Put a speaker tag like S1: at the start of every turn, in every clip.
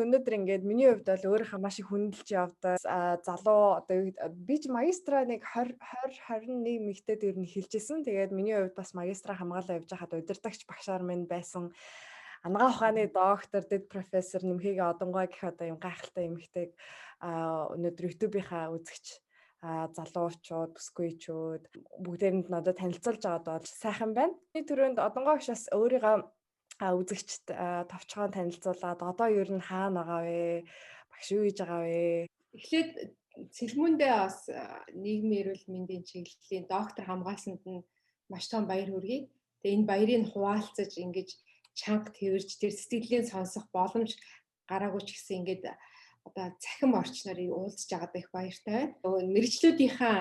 S1: Өнөөдөр ингээд миний хувьд бол өөрийнхөө маш их хүндэлж явдаг залуу одоо би ч магистра нэг 20 21 мэгтээд ер нь хэлжсэн. Тэгээд миний хувьд бас магистра хамгаалаа явж байхад удирдагч багшаар минь байсан. Анагаах ухааны доктор, дэд профессор Нэмхийг Одонгой гэх одоо юм гайхалтай эмэгтэйг өнөөдөр YouTube-ийнхаа үзэгч залуучууд, бүсгүйчүүд бүгдээрэнд надад танилцуулж байгаад бол сайхан байна. Би түрүүнд Одонгой багшаас өөрийгөө үзэгчд товчхон танилцуулаад одоо ер нь хаана байгаа вэ? Багш юу хийж байгаа вэ?
S2: Эхлээд цэлмүүндээ бас нийгмийн эрүүл мэндийн чиглэлийн доктор хамгаалсанд нь маш том баяр хүргэе. Тэгээ энэ баярыг хуваалцаж ингэж чанга тэрж тэр сэтгэлийн сонсох боломж гараагүй ч гэсэн ингээд одоо цахим орчноор уулзж байгаад их баяртай байна. Мэргэжлүүдийнхаа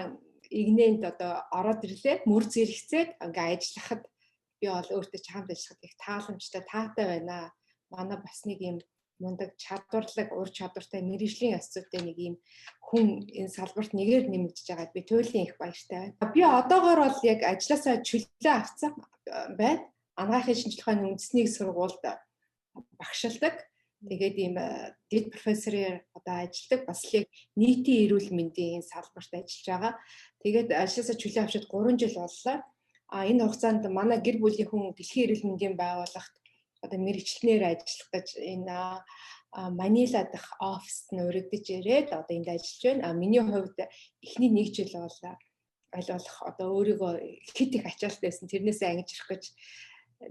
S2: игнэнд одоо ороод ирлээ. Мөр зэрэгцээд ингээ ажиллахад би бол өөртөө чамд ажиллахад их тааламжтай таатай байна. Манай бас нэг юм мундаг чадварлаг ур чадвартай мэргэжлийн ёсцоотой нэг юм хүн энэ салбарт нэгээр нэмэгдэж байгаад би туйлын их баяртай байна. Би одоогоор бол яг ажилласаа чөлөө авсан байна. Анагаахын шинжилгээ ухааны үндэсний сургуульд багшилдаг. Тэгээд ийм дэд профессорын одоо ажилладаг бас л яг нийтийн эрүүл мэндийн салбарт ажиллаж байгаа. Тэгээд ажилласаа чөлөө авчид 3 жил боллоо. Энэ хугацаанд манай гэр бүлийн хүн дэлхийн эрүүл мэндийн байгууллагт одоо мэргэжлэнээр ажиллах гэж энэ Манила дахь оффист нь өргөдөж ирээд одоо энд ажиллаж байна. Миний хувьд эхний 1 жил бол аль болох одоо өөрийгөө хэд их ачаалттай байсан тэрнээсээ ангижрах гэж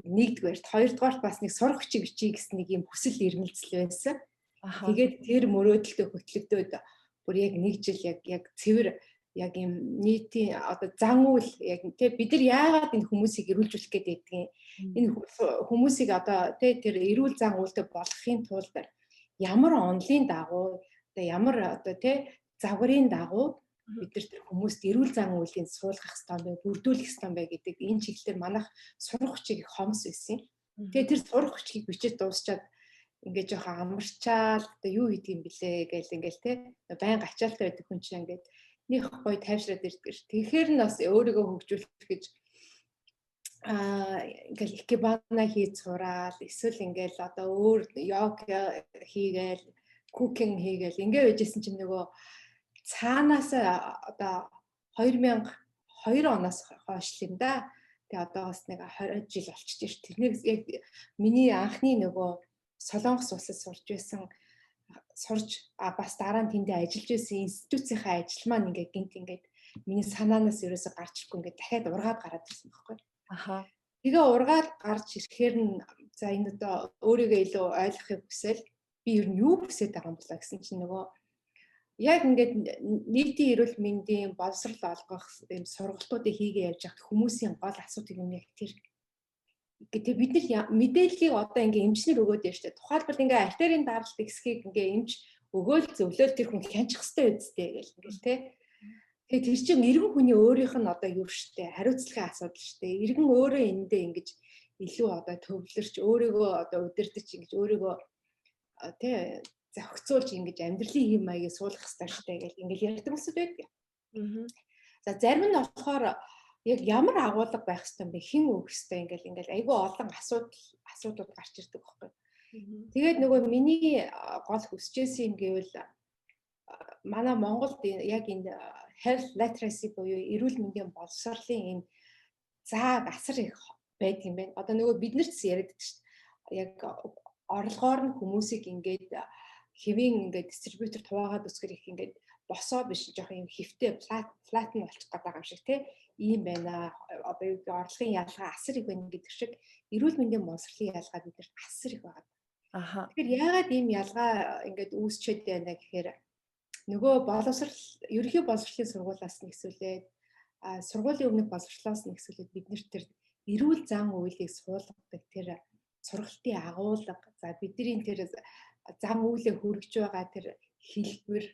S2: нэгдүгээрт, хоёрдугаарт бас нэг сурах хүчиг бичиж гэсэн нэг юм хүсэл эрмэлзэл байсан. Тэгээд тэр мөрөөдөлтөд хөтлөгдөөд бүр яг 1 жил яг цэвэр яг юм нийтийн одоо зан үйл яг тэг бид нар яагаад энэ хүмүүсийг эрүүлжүүлэх гээд байдгийг энэ хүмүүсийг одоо тэг тэр эрүүл зан үйлдэл болгохын тулд ямар онолын дагуу одоо ямар одоо тэг загварын дагуу бид нар тэр хүмүүст эрүүл зан үйлийг суулгах ёстой юм бэ, бүрдүүлэх ёстой юм бэ гэдэг энэ чиглэлээр манайх сурах хүчийг хомс байсан. Тэгээ тэр сурах хүчийг бичиж дуусчаад ингээд жоохон амарчаал одоо юу хийдгийм блэ гээл ингээл те байнга ачаалтай байдаг хүн чинь ингээд нэг гоё тайвшраад ирдэг ш. Тэгэхээр нь бас өөрийгөө хөгжүүлэх гэж ингээл икебана хийж сураал эсвэл ингээл одоо өөр йога хийгээл кукинг хийгээл ингээ байжсэн чинь нөгөө цаанаас одоо 2002 оноос хойш юм да. Тэгээ одоогоос нэг 20 жил болчихж ш. Тэрнээс яг миний анхны нөгөө Солонгос улсад сурж байсан сурж бас дараа нь тэндээ ажиллаж байсан институцийнхаа ажил маань ингээ гинт ингээд миний санаанаас ерөөсө гарч ирэхгүй ингээ дахиад ургаад гараад ирсэн байхгүй. Тэгээ ургаад гарч ирэхээр нь за энэ одоо өөрийгөө илүү ойлгохыг хүсэл би ер нь юу хүсэж байгаа юм болоо гэсэн чинь нөгөө яг ингээд нийтийн эрүүл мэндийн боловсрол олгох юм сургалтуудыг хийгээ явж байхад хүмүүсийн гол асуудал юм яг тэр. Тэгээ бид нар мэдээллийг одоо ингээ эмчнэр өгөөд байна шүү дээ. Тухайлбал ингээ артерийн даралт ихсхийг ингээ эмч өгөөл зөвлөөл тэр хүн хянчих хэвээр үсттэй гэл ингээл тэ. Тэгээ тэр чинь иргэн хүний өөрийнх нь одоо юу шүү дээ. Хариуцлагын асуудал шүү дээ. Иргэн өөрөө эндээ ингэж илүү одоо төвлөрч өөрийгөө одоо удирдах ингэж өөрийгөө тэ зохицуулж ингэж амьдралын хэм маягийг суулгах хэрэгтэй шүү дээ гэл ингээл ярьдаг юмсууд байдаг. За зарим нь болохоор яг ямар агуулга байх ёстой юм бэ? Хэн өгөх ёстой ингээл айгүй олон асуудлууд гарч ирдэг байхгүй. Тэгээд нөгөө миний гол хүсчээсэн юм гэвэл манай Монголд яг энэ health literacy буюу эрүүл мэндийн боловсролын энэ зааг асар их байдаг юм байна. Одоо нөгөө бид нарт яриад байдаг шүү дээ. Яг орлогоор нь хүмүүсийг ингээд хэвийн ингээд дистрибьютор хуваагаад үсгэр их ингээд босоо биш жоох юм хэвтэй флатн болчих гэдэг юм шиг тий. Ийм байна. Одоо юу гэдэг орлогын ялгаа асар их байна гэдэг шиг эрүүл мэндийн боловсролын ялгаа бидэрт асар их байгаа. Тэгэхээр яагаад ийм ялгаа ингээд үүсчээд байна гэхээр нөгөө ерөнхий боловсролын сургуулиас нэгсүүлээд сургуулийн өмнөх боловсролоос нэгсүүлээд бид нэр тэр эрүүл зан үйлийг суулгадаг тэр сургалтын агуулга за бидний тэр зан үйлээ хөргөж байгаа тэр хэлбэр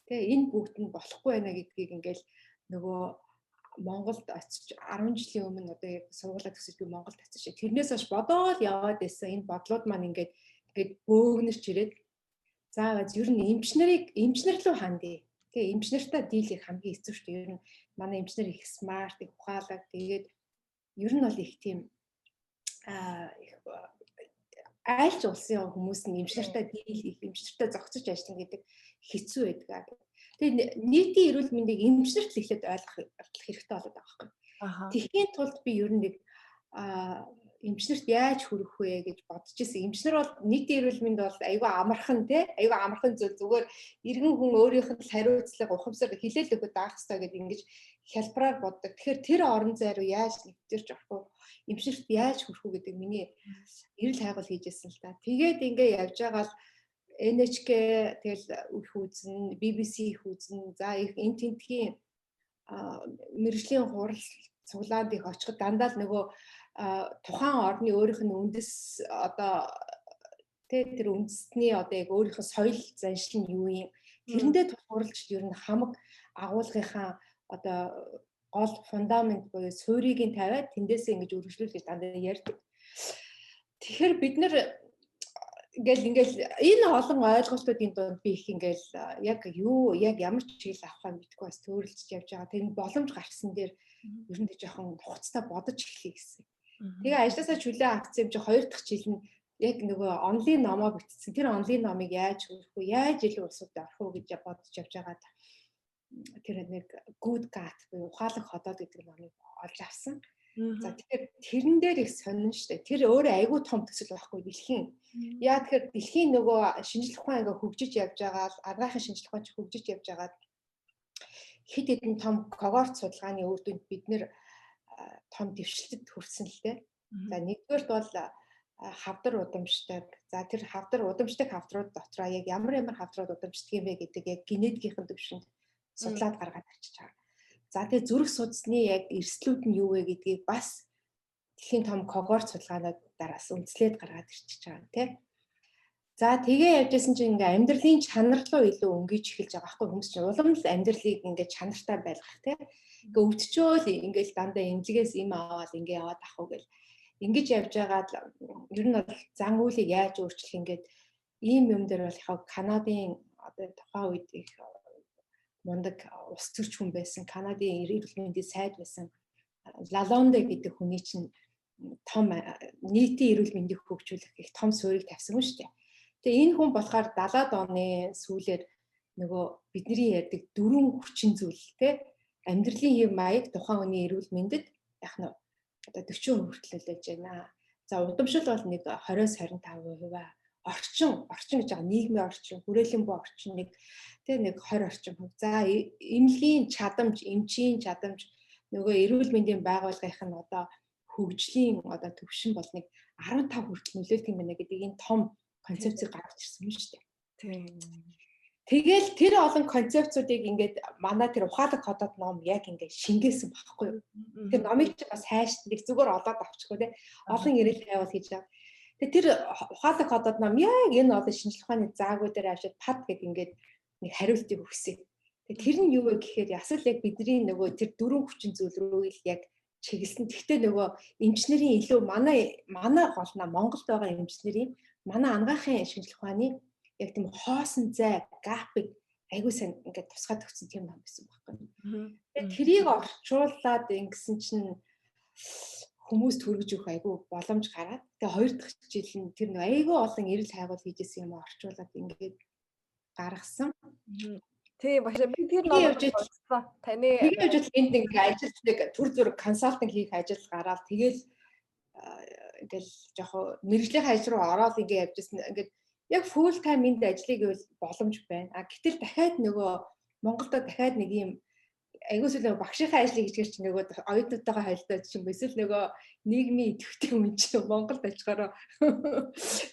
S2: тэгээ энэ бүгд нь болохгүй байна гэдгийг ингээл нөгөө Монголд очиж 10 жилийн өмнө одоо яг сургуулаа төгсөж би Монголд очиж тэрнээс хойш бодоод яваад байсан энэ бодлууд маань ингээд бөөгнөрч ирээд заагаад ер нь эмчнэр рүү хандъя. Тэгээ эмчнэртэй дийлэх хамгийн хэцүү шүү дээ. Ер нь манай эмчнэр их смарт, их ухаалаг. Тэгээд ер нь бол их тийм их айлч улсын хүмүүс нь эмчнэртэй дийл хийх, эмчнэртэй зохицож ажиллана гэдэг хэцүү байдаг. Тэгээд нийтийн эрүүл мэндийг эмчнэрт л эхлээд ойлгох хэрэгтэй болоод байгаа байхгүй. Тэгэхийн тулд би ер нь нэг эмчнэрт яаж хүрэх вэ гэж бодож ирсэн. Эмчнэр бол нийтийн эрүүл мэнд бол айгүй амархан айгүй амархан зүгээр иргэн хүн өөрийнх нь хариуцлага ухамсар хилээл өгöd даах хэрэгтэй гэдэг ингэж хялбараар боддог. Тэгэхээр тэр орон зай руу яаж нэвтэрч орох вэ? Эмчнэрт яаж хүрэх вэ гэдэг миний эрэл хайгуул хийжсэн л та. Тэгээд ингээ явж байгаа л NHK тэгэл их үзэн, BBC их үзэн, за их энэ тентхийн мэргэжлийн хурал цуглаанд их очиход дандаа л нөгөө тухайн орны өөрийнх нь үндэс одоо тэр үндэсний одоо яг өөрийнх нь соёл заншил нь юу юм тэрэндээ тулгуурлаж ер нь хамаг агуулгынхаа одоо гол фундамент буюу суурийг нь тавиад тэндээсээ ингэж үргэлжлүүлж дандаа ярьдаг. Тэгэхээр бид нэр ингээл энэ олон ойлголтуудын донд би их ингээл яг ямар ч чиглэл авахаа мэдгүй бас төөрөлдөж явж байгаа. Тэр боломж гарсан дээр ер нь жоохон хугацтай бодож эхлэе гэсэн. Тэгээ ажлаасаа чөлөө авсан юм чи 2 дахь жил нь яг нөгөө онлайн номоо бичсэн. Тэр онлайн номыг яаж хөрөх вэ? Яаж илүү улсуудад орох вэ гэж бодож явж байгаа. Тэр нэг good gut буюу ухаалаг ходоод гэдэг номыг олж авсан. За тэгэхээр тэрэн дээр их сонин штэ. Тэр өөрөө айгүй том төсөл байхгүй дэлхийн. Яа тэгэхээр дэлхийн нөгөө шинжлэх ухаан ингээ хөгжиж явж байгаа л аргайхын шинжлэх ухаан ч хөгжиж явж байгаа хэд хэдэн том когорт судалгааны үр дүнд бид нэр том дэвшилтэд хүрсэн л дээ. За нэгдүгээрт бол хавдар удамшдаг. За тэр удамшдаг хавдрууд дотроо яг ямар хавдрууд удамшдаг юм бэ гэдэг яг генетикийн төвшөнд судлаад гаргаад авчиж байгаа. За тэгээ зүрх судасны яг эрсдлүүд нь юу вэ гэдгийг бас дэлхийн том когорт судалгаануудаас үндэслээд гаргаад ирчихэж байгаа тийм. За тэгээ явжсэн чинь ингээ амьдралын чанар руу илүү өнгөж эхэлж байгаа байхгүй хүмүүс чинь улам л амьдралыг ингээ чанартай байлгах тийм. Ингээ өвдчөөл ингээл дандаа эмнэлгээс им аваад ингээ яваад ах уу гэл ингэж явж байгаа л ер нь бол зан үйлийг яаж өөрчлөх ингээд ийм юм дээр бол яг Канадын одоо тухайн үед их мундаг ус төрч хүн байсан. Канадын эрүүл мэндийн сайд байсан. Лалонде гэдэг хүний чинь том нийтийн эрүүл мэндийг хөгжүүлэх их том суурийг тавьсан хүн шүү дээ. Тэгээ энэ хүн болохоор 70-аад оны сүүлээр нөгөө бидний ярьдаг 4 хүчин зүйл те амьдралын хэв маяг тухайн хүний эрүүл мэндэд яг нь одоо 40% хүртэл нөлөөлж байна. За удамшил бол нэг 20-25%. Орчин гэж байгаа нийгмийн орчин, хүрээлэн буй орчин нэг 20 орчим хувь. За эмнэлгийн чадамж, эмчийн чадамж нөгөө эрүүл мэндийн байгууллагын нь одоо хөгжлийн одоо төвшин бол нэг 15 хүртэл нөлөөлдөг юм байна гэдэг энэ том концепцийг гаргаж ирсэн юм шүү дээ. Тийм. Тэгэл тэр олон концепцуудыг ингээд манай тэр ухаалаг ходоод ном яг ингээд шингээсэн байхгүй юу. Тэр номыг ч бас хайш нэг зүгээр олоод авчихгүй те. Олон ирэл хайвал хийж байгаа. Тэгээ тэр ухаалаг ходоод ном яг энэ олон шинжлэх ухааны заагууд дээр авчид пад гэдэг ингээд нэг хариултыг өгсөн. Тэгээ тэр нь юу вэ гэхээр ясал яг бидний нөгөө тэр 4 хүчин зүйл рүү л яг чиглэсэн. Гэхдээ нөгөө эмчнэрийн илүү манай голноо Монголд байгаа эмчнэрийн манай анагаахын шинжлэх ухааны яг тийм хоосон зай гапыг айгуу сайн ингээд тусгаад өгсөн тийм юм байсан байхгүй. Тэгээд тэрийг орчуулад ингэсэн чинь хүмүүс төрөж өгөх айгуу боломж гараад тэгээд 2 дахь жил нь тэр нэг айгуу олон эрэл хайгуул хийжсэн юм орчуулад ингээд гаргасан. Тийм багш би тэр номыг бодсон. Таны тэгээд энд ингээд ажилтныг төр зүрх консалтинг хийх ажил гараад тэгээд ингээл жоохон мэрэгжлийн ажил руу ороод ингээд явжсэн. Ингээд яг full time энд ажлыг бол боломж байна. Гэтэл дахиад нөгөө Монголдо дахиад нэг юм айгуус л багшийнхаа ажлыг хийчихэр чинь нөгөө оюутнуудтайгаа холилдоод чинь эсвэл нөгөө нийгмийн идэвхтэй хүн чинь Монголд очихороо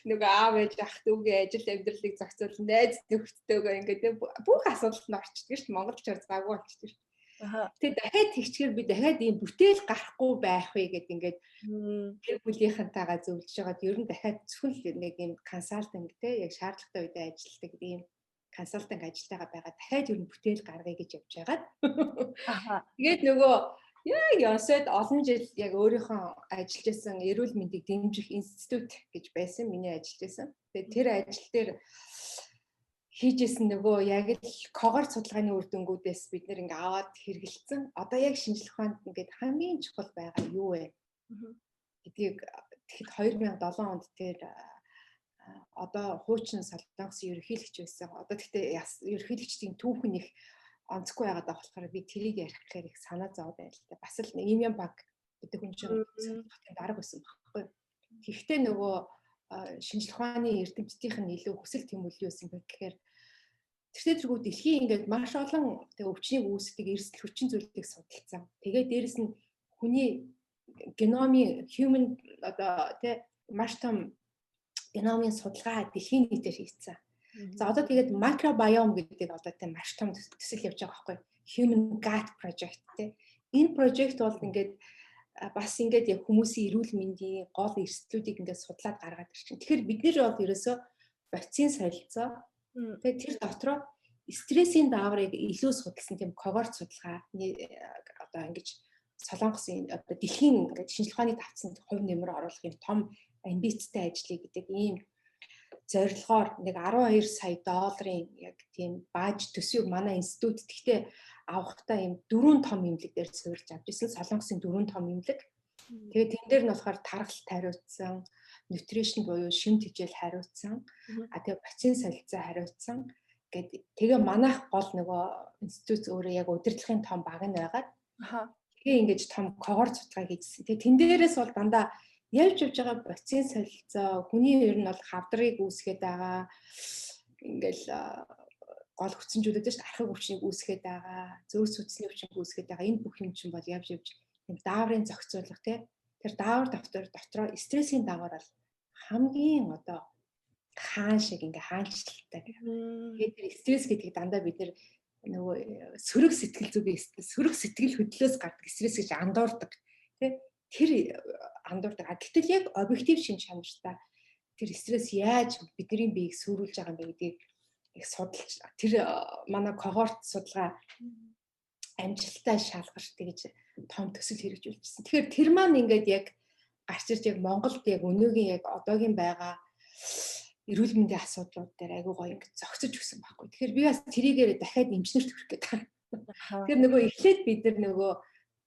S2: нөгөө аав ээж ах дүүгээ ажил амьдралыг зохицуулсан найз нөхдөдөө ингээд бүх асуудалд нь орчдөг шүү дээ. Монголд ч заагүй болчихдөг шүү дээ. Тэгээ дахиад тэгчгээр би дахиад ийм бүтээл гарахгүй байх вэ гэд ингээд гэр бүлийнхэнтэйгээ зөвлөж байгаад ер нь дахиад зөвхөн нэг ийм консалтинг те яг шаардлагатай үедээ ажилладаг ийм консалтинг ажилтайгаа байгаа дахиад ер нь бүтээл гаргая гэж явж байгаад тэгээд нөгөө яг Янсад олон жил яг өөрийнхөө ажиллаж байсан эрүүл мэндийг дэмжих институт гэж байсан миний ажиллаж байсан. Тэгээд тэр ажил дээр хийжсэн нөгөө яг л когорт судалгааны үр дүнгуудээс бид нэр ингээ аваад хэрэгэлсэн. Одоо яг шинжлэх ухаанд ингээд хамгийн чухал байгаа юу вэ гэдгийг тэгэхэд 2007 онд тэр одоо хуучин солонгосын ерөнхийлөгч байсан. Одоо тэгтээ ерөнхийлөгчдийн түүхэн их онцгүй байгаад байгаа болохоор би тэрийг ярих гэхээр их санаа зовоод байна л да. Бас л Имян Баг гэдэг хүн чинь солонгосын дарга байсан байхгүй. Тэгэхдээ нөгөө шинжлэх ухааны эрдэмтдийнх нь илүү хүсэл тэмүүлэл юу байсан бэ гэхээр тэртээ дэлхийн ингээд маш олон өвчнийг үүсдэг эрсдэл хүчин зүйлийг судалсан. Тэгээд дээрэс нь хүний геномын human одоо маш том геномын судалгаа дэлхийн нийтээр хийсэн. За одоо тэгээд microbiome гэдэг одоо маш том төсөл явж байгаа байхгүй. Human Gut Project энэ project бол ингээд бас ингээд яг хүмүүсийн эрүүл мэндийн гол эрсдлүүдийг ингээд судлаад гаргаад ирчихин. Тэгэхээр бид нэр бол ерөөсөө вакцин солилцоо. Тэгээд тэр дотроо стрессийн дааврыг илүү судалсан тийм когорт судалгаа одоо ингэж солонгосын одоо дэлхийн ингээд шинжлэх ухааны давтсанд хувь нэмэр оруулахын том амбицтай ажлыг гэдэг ийм зорилгоор нэг 12 сая долларын яг тийм бааж төсвийг манай институт гэхдээ авахтаа ийм 4 том эмнэлэг дээр суурилж авч ирсэн. Солонгосын 4 том эмнэлэг. Тэгээд тэн дээр нь болохоор тархалт хариуцсан, нутришн буюу шим тэжээл хариуцсан, тэгээд вакцин солилцоо хариуцсан. Тэгээ манайх гол нөгөө институт өөрөө яг удирдлагын том баг нь байгаад тэгээ ингэж том когорт судалгаа хийжсэн. Тэгээ тэн дээрээс бол дандаа явж байгаа вакцин солилцоо хүний ер нь бол хавдрыг үүсгээд байгаа ингээл гол хүчнжүүдэд шүү дээ архаг өвчнийг үүсгээд байгаа зөөс сүнсний өвчнийг үүсгээд байгаа энэ бүх юм чинь бол явж юм дааврын зохицуулах тэр даавар дотроо стрессийн даавар бол хамгийн одоо хаан шиг ингээ хаанчлалтай. Тэгээд тэр стресс гэдгийг дандаа бид нөгөө сөрөг сэтгэл хөдлөөс гардаг стресс гэж андуурдаг тий тэр андуурдаг. Гэтэл яг объектив шинж чанартай тэр стресс яаж бидний биеийг сүрүүлж байгаа юм бэ гэдгийг их судалж тэр манай когорт судалгаа амжилттай шалгарч тэгж том төсөл хэрэгжүүлчихсэн. Тэгэхээр тэр маань ингээд яг гарч ирж яг Монголд яг өнөөгийн яг одоогийн байгаа эрүүл мэндийн асуудлууд дээр айгүй гоё ингээд зохицож өгсөн байхгүй. Тэгэхээр би бас тэрийгээр дахиад эмчнэрт хүрэх гээд байна. Тэгэхээр нөгөө эхлээд бид нар нөгөө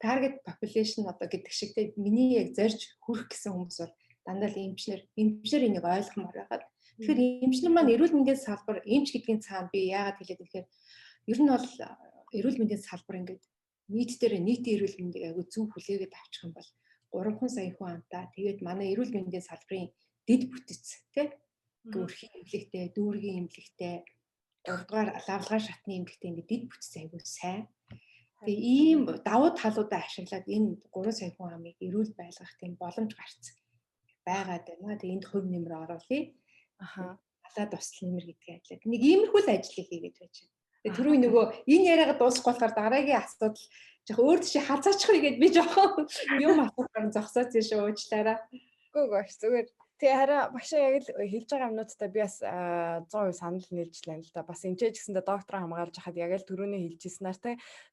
S2: target population одоо гэдэг шиг те миний яг зорж хүрэх гэсэн хүмүүс бол дандаа л эмчнэр энийг ойлгомоор байгаад. Тэгэхээр эмчнэр маань эрүүл мэндийн салбар эмч гэдгийн цаана би яагаад хэлээд ихээр ер нь бол эрүүл мэндийн салбар ингээд нийтээр нийтийн эрүүл мэндийг айгүй зөв хүлээгээд авчих юм бол 3 сая хүн амтаа тэгээд манай эрүүл мэндийн салбарын дэд бүтэц те өрхийн эмнэлэгтэй, дүүргийн эмнэлэгтэй, 3-р лавлгаа шатны эмнэлэгтэй ингээд дэд бүтц айгүй сайн. Тэгээ ийм давуу талуудаа ашиглаад энэ 3 сая хүн амыг эрүүл байлгах тийм боломж гарцсан байгаад байна. Тэгээ энд хөв нэмэр оруулъя. Халаад тусал нэмэр гэдгийг ажиллаад. Нэг иймэрхүү л ажлыг хийгээд байж байна. Тэгээ түрүү нөгөө энэ яриагаа дуусгах болохоор дараагийн асуудал жоохон өөр тийш халзаачих вэ гэд би жоохон юм асуухаар зогсооц шүү уучлаарай.
S1: Гүү зүгээр. Тэгээ хараа багшаа яг л хэлж байгаа юмнуудтай би бас 100% санал нийлж байна л да. Бас эмчээж гэсэндээ доктороо хамгаалж хахад яг л түрүүний хэлжсэнээр те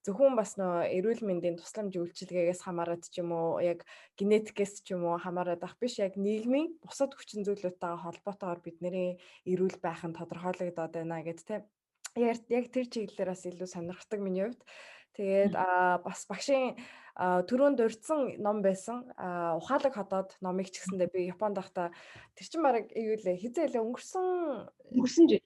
S1: зөвхөн бас нөө эрүүл мэндийн тусламж үйлчилгээгээс хамаарат ч юм уу яг генетикээс ч юм уу хамаарат ах биш яг нийгмийн бусад хүчин зүйлүүдтэйгээ холбоотойгоор бидний эрүүл байх нь тодорхойлогдоод байна гэд те яг тэр чиглэлээр бас илүү сонирхдаг миний хувьд. Тэгээд бас багшийн түрүүн дурдсан ном байсан ухаалаг ходоод номыг ч гэсэндээ би Японд байхдаа тэр чин бараг юу лээ хизээлээ өнгөрсөн жил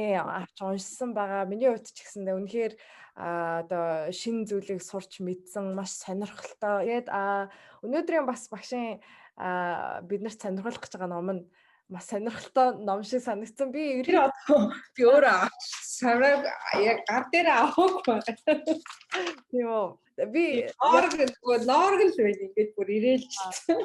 S1: авч уншсан байгаа. Миний хувьд ч гэсэндээ үнэхээр одоо шинэ зүйлийг сурч мэдсэн маш сонирхолтой. Тэгээд өнөөдрийн бас багшийн биднэрт сонирхолох гэж байгаа ном нь маш сонирхолтой ном шиг санагдсан. Би
S2: өөрөө сараг яг гар дээр авах байна.
S1: Тийм үү. Би
S2: лоргл байл ингээд бүр ирээлжсэн.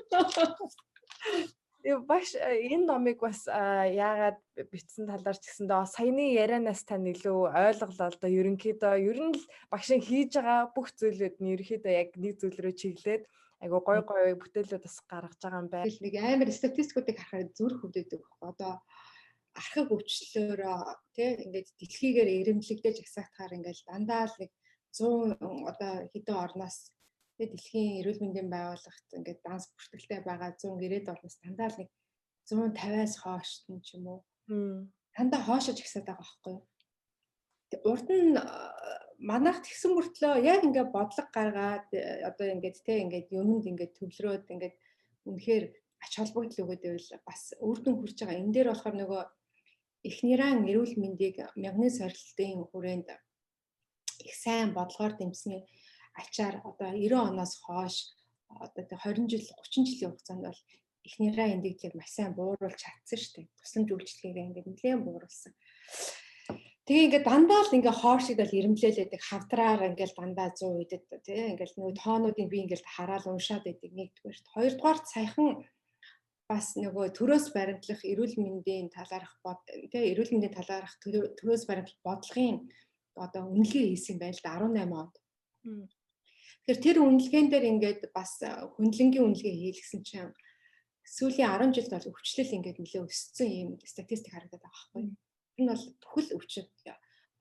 S1: Багш энэ номыг бас яагаад бичсэн талаар ч гэсэндээ саяны ярианаас тань илүү ойлголоо л да. Ерөнхийдөө ер нь л багшийн хийж байгаа бүх зүйлүүд нь ерөнхийдөө яг нэг зүйл рүү чиглээд айгу гой бүтээлүүд бас гаргаж байгаа юм байна.
S2: Нэг амар статистикуудыг харахад зүрх хөвдөдөг. Одоо архаг өвчлөлөөрөө тий ингээд дэлхийгээр ирэмблэгдэж агсаахтаар ингээд дандаа л нэг 100 одоо хэдэн орноос тий дэлхийн эрүүл мэндийн байгууллагт ингээд данс бүртгэлтэй байгаа 190-д орноос дандаа л нэг 150-аас хойш ч юм уу. Дандаа хоошож агсаад байгаа байхгүй юу? Урд нь манайх тэгсэн мөртлөө яг ингээд бодлого гаргаад одоо ингээд те ингээд юмд ингээд төвлөрөөд ингээд үнэхээр ач холбогдол өгöd байвал бас үр дүн хүрч байгаа. Энэ дээр болохоор нөгөө эхнэрийн эрүүл мэндийг мянган сорилтын хүрээнд их сайн бодлогоор дэмжсэний ачаар одоо 90 оноос хойш одоо 20 жил 30 жилийн хугацаанд бол эхнэрийн эндэгдлийг маш сайн бууруулж чадсан шүү дээ. Тусламж үйлчлэгээ ингээд нэлээд бууруулсан. Тэгээ ингээд дандаа л ингээд хоошигдал ирэмлээлээдэг хавдраар ингээд дандаа 100 үдэд тий ингээд нөгөө тоонуудыг би ингээд хараад уншаад байдаг нэгдүгээр. Хоёрдугаар саяхан бас нөгөө төрөөс баримтлах эрүүл мэндийн талаарх тий эрүүл мэндийн талаарх төрөөс баримтлах бодлогын одоо үнэлгээ хийсэн байл да 18 онд. Тэгэхээр тэр үнэлгээн дээр ингээд бас хөндлөнгийн үнэлгээ хийлгсэн чинь сүүлийн 10 жилд бол өвчлөл ингээд нэлээд өссөн юм статистик харагдаад байгаа байхгүй. Энэ бол бүхэл өвчтөд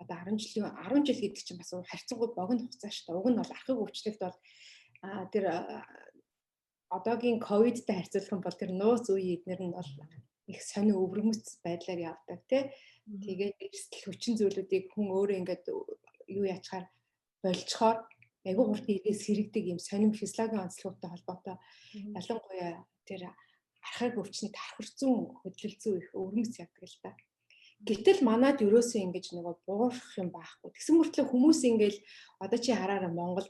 S2: одоо 10 жил гэдэг чинь бас харьцангуй богино хугацаа шүү дээ. Уг нь бол архаг өвчлөлт бол тэр одоогийн ковидтай харьцуулах юм бол тэр нууц үе эднэр нь бол их сонио өвөрмөц байдлаар явдаг тий. Тэгээд эрсдэл хүчин зүйлүүдийг хүн өөрөө ингээд юу ячаар болцохоор айгүй хурдан ирээс сэрэгдэг юм сонин физиологийн онцлогтой холбоотой ялангуяа тэр архаг өвчний тархар зүүн хөдөлгөл зүй их өвөрмөц явдаг л та. Гэтэл манад ерөөсөө ингэж нөгөө буурах юм байхгүй. Тэгсэн мөртлөө хүмүүс ингээл одоо чи хараараа Монгол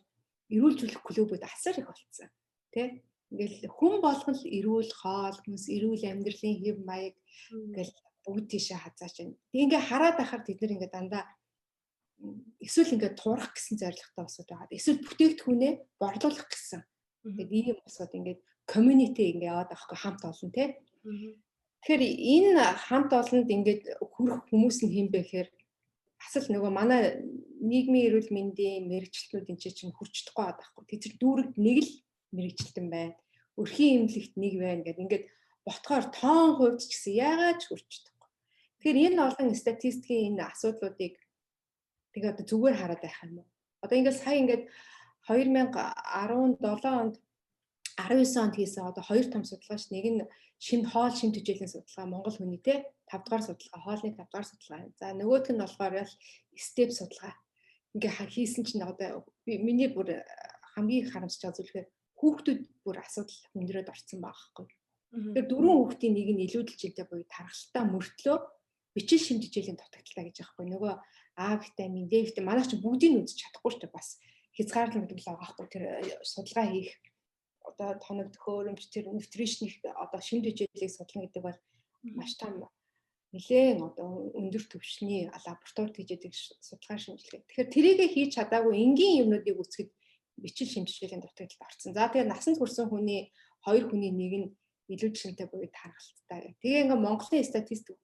S2: эрүүл зүйлэх клубүүд асар их болцсон. Тэ? Ингээл хүн болгон л эрүүл хоол, хүмүүс эрүүл амьдралын хэв маяг ингээл бүгд тийшээ хазаач байна. Тэг ингээ хараад байхаар тэд нар ингээ дандаа эсвэл ингээ турах гэсэн зорилготой босоод байгаа. Эсвэл бүтээгдэхүүнээ борлуулах гэсэн. Тэгээд ийм босоод ингээ community ингээ яваад байгаа хгүй хамт олон тэ. Тэгэхээр энэ хамт олонд ингээд хүрэх хүмүүс нь хэм бэ гэхээр бас л нөгөө манай нийгмийн эрүүл мэндийн мэрэгчлэтнүүд энэ чинь хүрч чадахгүй байгаа байхгүй. Тэр дүүрэгт нэг л мэрэгчлэтэн байна. Өрхийн эмнэлэгт нэг байна гэдэг ингээд ботхоор тоон хувьд ч гэсэн яагаад ч хүрч чадахгүй. Тэгэхээр энэ олон статистикийн энэ асуудлуудыг тэгээ одоо зүгээр хараад байх юм уу? Одоо ингээд сая ингээд 2017 онд 19 онд хийсэн одоо хоёр том судалгаач нэг нь шинэ хоол шим төжээлийн судалгаа Монгол хүний те 5 дугаар судалгаа хоолны 5 дугаар судалгаа. За нөгөөх нь болохоор ял степ судалгаа. Ингээ хийсэн чинь одоо миний бүр хамгийн харамсаж байгаа зүйлхээр хүүхдүүд бүр асуудал хүндрээд орсон байгаа хгүй. Тэгэхээр дөрвөн хүүхдийн нэг нь илүүдэл жилдээ буюу тархалтаа мөртлөө бичил шим төжээлийн дутагдaltaа гэж байгаа хгүй. Нөгөө А витамин, Д витамин манайх ч бүгдийг нь үзэж чадахгүй шүү дээ бас хязгаарлагдмал байгаа хгүй. Тэр судалгаа хийх одоо тоног төхөөрөмж тэр нутришних одоо шим төжээлийг судлах гэдэг бол маш том нэлээд одоо өндөр түвшний лабораторид хийжээдэг судалгаа шинжилгээ. Тэгэхээр тэрийгэ хийж чадаагүй энгийн юмнуудыг үсгэд бичил шим төжээлийн дутагдалд орсон. За тэгээ насанд хүрсэн хүний хоёр хүний нэг нь илүүдшинтэй буюу тархалттай. Тэгээ ингээ Монголын статистик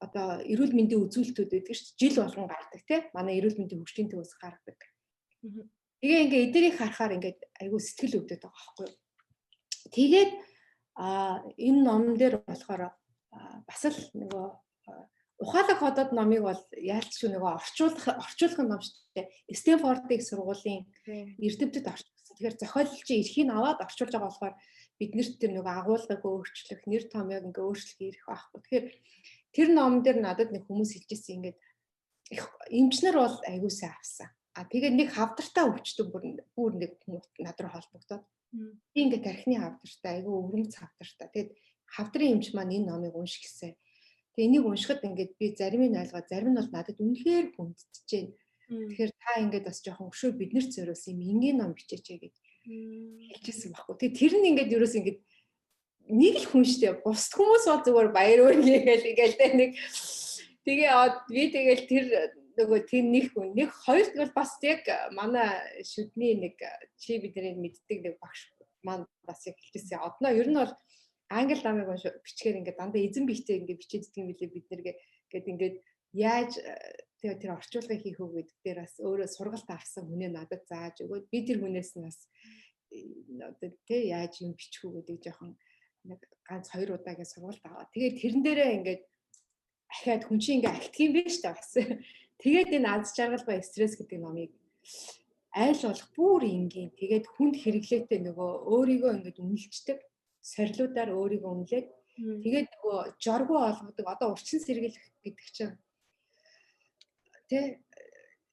S2: одоо эрүүл мэндийн үзүүлэлтүүд байдаг шүү дээ. Жил болгон гардаг тийм манай эрүүл мэндийн хөгжлийн төвөөс гаргадаг. Тэгээ ингээ эдгэрийг харахаар ингээд айгүй сэтгэл өвдөд байгаа байхгүй. Тэгээд энэ номон дээр болохоор бас л нөгөө ухаалаг ходоод номыг бол яалтчгүй нөгөө орчуулах ном шүү дээ. Стэнфордын сургуулийн эрдэмтэд орчуулсан. Тэгэхээр зохиолч эрхийг аваад орчуулж байгаа болохоор биднэрт тэр нөгөө агуулгыг өөрчлөх, нэр томьёог ингээ өөрчлөх ирэх байхгүй. Тэгэхээр тэр номон дээр надад нэг хүмүүс хэлжсэн ингээд эмчнэр бол айгүй сайн авсан. Тэгээд нэг хавдартай өвчтөг бүр нэг хүмүүс над руу холбогдоод би ингээд тархины хавдартай айгүй өвөрмц хавдартай. Тэгээд хавдрын эмч маань энэ номыг унших гэсэн. Тэгээд энийг уншихад ингээд би зарим нь ойлгоод зарим нь бол надад үнэхээр хүндэж байна. Тэгэхээр та ингээд бас жоохон өшөө биднэрт зориулсан юм энгийн ном бичээч гэж хэлчихсэн байхгүй. Тэгээд тэр нь ингээд ерөөс ингээд нэг л хүн штэ бус хүмүүс бол зүгээр баяр үргээ гээл нэг тэгээ би тэгэл тэр нөгөө тэр нэг хүн нэг хоёр тэгвэл бас яг манай шүдний нэг чи бидний мэддэг нэг багш маань бас яг хэлжсэн. Одноо ер нь бол англи намыг бичгээр ингээд дандаа эзэн бихтэй ингээд бичээд идэх юм билээ бид нэргээ гээд ингээд яаж тэр орчуулгыг хийх үү гэдэг дээр бас өөрөө сургалт авсан хүнээ надад зааж өгөөд би тэр хүнээс нь бас одоо тий яаж юм бичих үү гэдэг жоохон нэг ганц хоёр удаагийн сургалт аваа. Тэгээд тэрэн дээрээ ингээд ахаад хүн чинь ингээд алтх юм биш та бас. Тэгээд энэ аз жаргал ба стресс гэдэг номыг айл болох бүр энгийн. Тэгээд хүнд хэрэглээтэй нөгөө өөрийгөө ингээд үнэлцдэг, сорилуудаар өөрийгөө үнэлээд тэгээд нөгөө жоргуу олгодог. Одоо урчин сэргийлэх гэдэг чинь тэ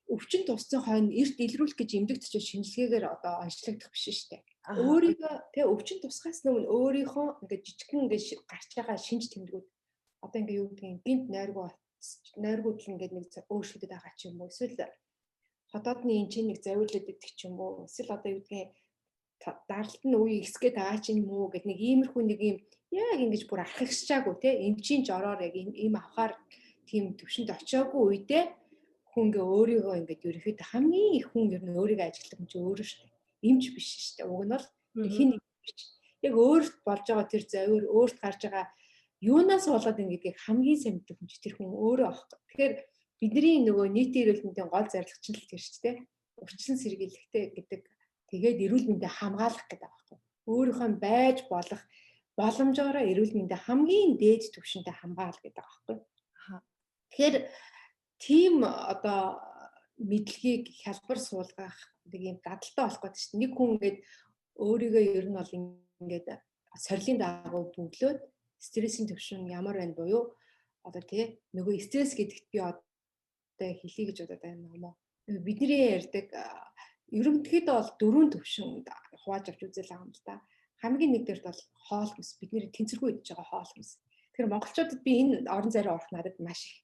S2: өвчин тусцсан хойно эрт илрүүлэх гэж эмдэг төчөө шинжилгээгээр одоо онцлогдох биш шүү дээ. өөрийгөө тэгээ өвчин тусгаас өмнө өөрийнхөө ингээд жижигхэн ингээд гарч байгаа шинж тэмдгүүд одоо ингээд юу гэдгийг гинт нойргууд л ингээд нэг өөрчлөгдөд байгаа ч юм уу эсвэл хотоодны энэ чинь нэг завиулаад идэх ч юм уу эсвэл одоо юу гэдгийг даралт нь үе ихсгээд байгаа ч юм уу гэд нэг иймэрхүү нэг юм яг ингэж бүр архагшчаагүй те эмчийн жороор яг ийм авахаар тийм төвшөнд очиагүй үедээ хүн ингээ өөрийгөө ингээд ерөөхдөө хамгийн их хүн ер нь өөрийгөө ажиглах юм чи өөрөө шүү дээ. Эмч биш шүү дээ. Уг нь бол хин нэг биш. Яг өөрт болж байгаа тэр завир өөрт гарч байгаа юунаас болоод ингэдгийг хамгийн сайн мэддэг хүн чи тэр хүн өөрөө аахгүй. Тэгэхээр бидний нөгөө нийтийн эрүүл мэндийн гол зорилго чинь л тэр шүү дээ. Урьдчилан сэргийлэхтэй гэдэг тэгээд эрүүл мэндэд хамгаалах гэдэг аахгүй. Өөрийнхөө байж болох боломжоор эрүүл мэндэд хамгийн дээд түвшинтэй хамгаал гэдэг аахгүй. Тэгэхээр тийм одоо мэдлэгийг хялбар суулгах нэг юм дадалтай болох гэдэг чинь нэг хүн ингээд өөрийгөө ер нь бол ингээд сорилын дагуу бүглөөд стрессийн түвшин ямар байна буюу одоо тий нөгөө стресс гэдэгт би одоо хэлье гэж бодоод байна юм уу. Бидний ярьдаг ерөнхийдөө бол дөрвөн түвшинд хувааж авч үзэл байгаа юм л да. Хамгийн нэгдүгээрт бол хоол хүнс бидний тэнцвэргүй идэж байгаа хоол хүнс. Тэгэхээр монголчуудад би энэ орон зайраа орох надад маш их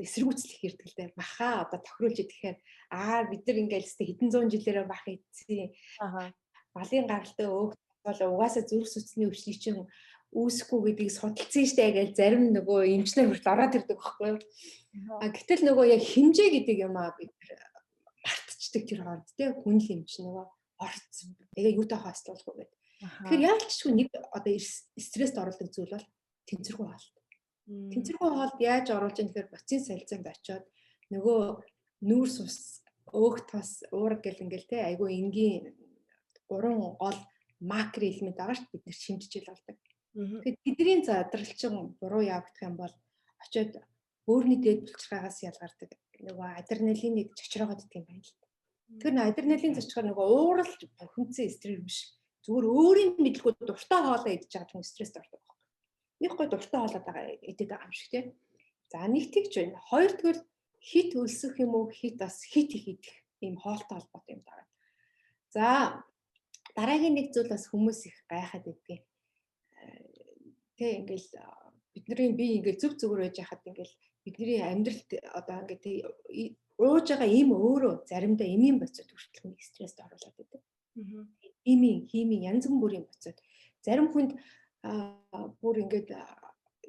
S2: эсэргүүцлэх эрдэлтэй баха одоо тохируулж идэхээр бид нар ингээл хэдэн зуун жилээрээ бах идсэн. Балын гаралтай өөх бол угаасаа зүрх судасны өвчлийг чинь үүсэхгүй гэдгийг судалсан штэ гэж зарим нөгөө эмчнэр хүртэл ороод ирдэг байхгүй юу. Гэтэл нөгөө яг хэмжээ гэдэг юм бид мартчихдаг тэр хооронд тий хүн л эмч нөгөө орцсон. Тэгээ юутай хааслуулгүй гэдэг. Тэгэхээр яалчгүй нэг одоо стресст оруулдаг зүйл бол тэнцвэргүй хоол. Тэнцвэргүй хоолд яаж оруулж яах гэхээр боцын солилцоонд очиод нөгөө нүүрс ус өөх тос уураг гэл ингээл тий айгүй энгийн 3 гол макро элемент байгаа шүү бид нар шимжиж ил болдог. Тэгэхээр тэдний задралчин буруу явагдах юм бол очиод өөрний дээд булчирхаагаас ялгардаг нөгөө адреналиныг чочроогоод идэх юм байна л. Тэр нэг адреналин зочхоор нөгөө ууралж бухимдсан стресс биш. Зүгээр өөрийн мэдлгүй дуртай хоолоо идэж байгаа хүн стресст ордог байхгүй. Нэг гой дуртай хоолоод байгаа идэт байгаа юм шиг тий. За нэг тэгж байна. Хоёр тэгвэл хит өлсөх юм уу хит бас хит их идэх ийм хоолтой холбоотой юм даа. За дараагийн нэг зүйл бас хүмүүс их гайхаад байдгийг. Тэ ингээл бидний бие ингээл зүг зүгээр байж хахад ингээл бидний амьдралд одоо ингээд ууж байгаа юм өөрөө заримдаа эмийн боцоод хүртэл нэг стресст оруулаад байдаг. Химийн янз бүрийн боцоод зарим хүнд бүр ингээд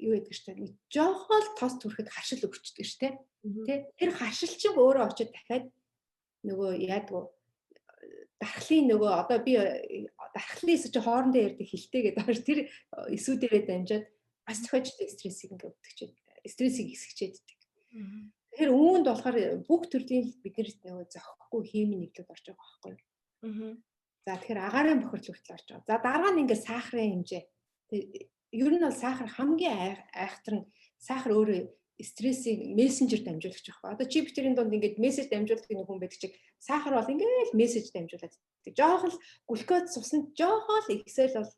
S2: юу гэдэг чинь жоохон л тос түрэхэд харшил өгчдөг штэ. Тэ тэр харшил чинь өөрөө очиод дахиад нөгөө яадгүй дархлын нөгөө одоо би дархлын эсэж хоорондоо ярьдаг хилтэй гэдэг тэр эсүүдэрээ дамжаад бас дахиад стрессийг ингээд өгдөг. Стрессийг эсгчээд идэг. Тэгэхээр үүнд болохоор бүх төрлийн бидний нөгөө зохихгүй химийн нэглүүд орж байгаа байхгүй юу? За тэгэхээр агаарын бохирдол хүртэл орж байгаа. За дараа нь ингээд сахарын хэмжээ. Ер нь бол сахар хамгийн айхтар нь сахар өөрөө стрессийн мессенжер дамжуулагч байхгүй. Одоо чи битэрийн донд ингээд мессеж дамжуулдаг нэг хүн байдаг чиг сахар бол ингээд мессеж дамжуулаад. Жохон л глюкоз цуснд жохон л ихсэл бол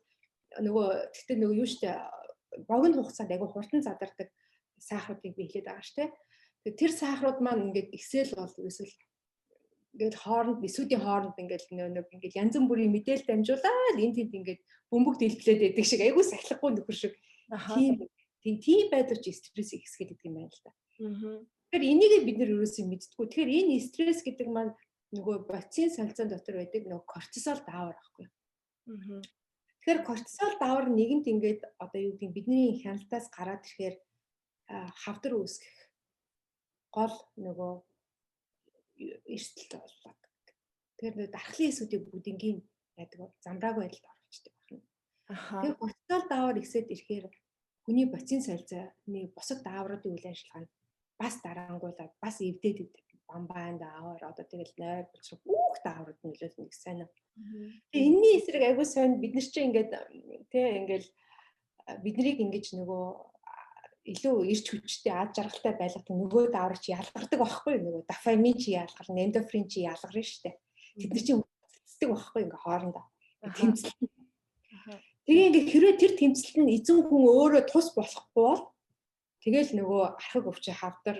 S2: нөгөө тэгтээ нөгөө юу штэ богино хугацаанд айгу хурдан задардаг сахаруудыг би хэлээд байгаа штэ. Тэр сахарууд маань ингээд ихсэл бол эсвэл ингээд хооронд эсүүдийн хооронд ингээд нэг ингээд янз бүрийн мэдээлэл дамжуулаад энэ тэнд ингээд бөмбөг дэлбэлээд байдаг шиг айгу сахилахгүй нөхөр шиг тийм байдлаар ч стресс ихсгээд идэг юм байна л да. Тэгэхээр энийг бид нэр ерөөсөө мэддэггүй. Тэгэхээр энэ стресс гэдэг маань нөгөө боцын солилцоон дотор байдаг нөгөө кортизол даавар байхгүй. Тэгэхээр кортизол даавар нэгэнт ингээд одоо юу гэдэг бидний хяналтаас гараад ирэхээр хавдар үүсгэх гол нөгөө эрсдэл боллоо. Тэгэхээр дархлын эсүүдийг бүгднийг яадаг замбрааг байдалд оруулчихдаг байна. Тэгэхээр кортизол даавар ихсээд ирэхээр хүний боцын солилцооны бусад даавруудын үйл ажиллагаа нь бас дарангуулаад бас эвдээд идэг. Бамбайн даавар одоо тэгэл нойр болчих бүх дааврууд нөлөөлнө гэх сайн. Тэгээ энэний эсрэг аягүй сайн бид нар чинь ингээд тий ингээл биднийг ингэж нөгөө илүү ирч хүчтэй ад жаргалтай байлгадаг нөгөө даавар чи ялгардаг байхгүй нөгөө дофамин чи ялгарна эндорфин чи ялгарна штэ. Тэд нар чи үлддэг байхгүй ингээ хоорондоо тэмцэл. Тэгээ ингээ хэрвээ тэр тэмцэлт нь эзэн хүн өөрөө тус болохгүй бол тэгэл нөгөө архаг өвчин хавдар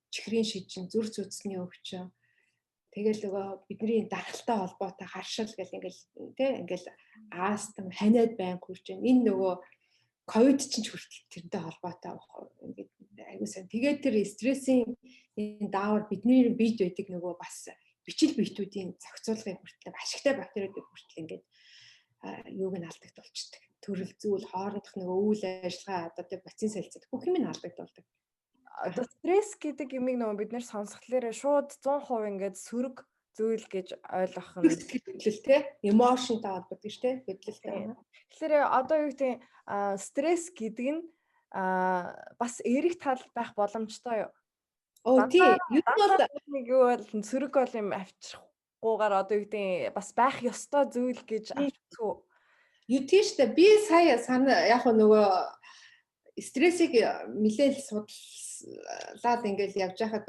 S2: чихрийн шижин зүрх судасны өвчин тэгэл нөгөө бидний даргалтай холбоотой харшил гэл ингээл аастан ханиад байнг хүрч байна. Энэ нөгөө ковид чинь ч хүртэл тэрнтэй холбоотой ингээд аюу сан. Тэгээд тэр стрессийн энэ даавар бидний бийд байдаг нөгөө бас бичил биетүүдийн зохицуулгыг хүртэл ашигтай бактериудыг хүртэл ингээд юуг нь алдагдуулчихдаг. Төрөл зүйл хоорондох нөгөө үйл ажиллагаа одоо тэр вакцин солилцоод бүх юм нь алдагдуулдаг.
S1: Одоо стресс гэдэг юмыг нөгөө бид нэр сонсхолоор шууд 100% ингээд сөрөг зүйл гэж ойлгох нь
S2: хөдлөл те эмошнтой холбоотой шүү те хөдлөлтэй.
S1: Тэгэхээр одоо юу гэдэг стресс гэдэг нь бас эерэг тал байх боломжтой юу?
S2: Тийм.
S1: Юу бол сөрөг бол юм авчрахгүйгээр одоо юу гэдэг бас байх ёстой зүйл гэж авчихгүй.
S2: Юу тийш та би сая яг нөгөө стрессийг нэлээд судлаад ингээл явж байхад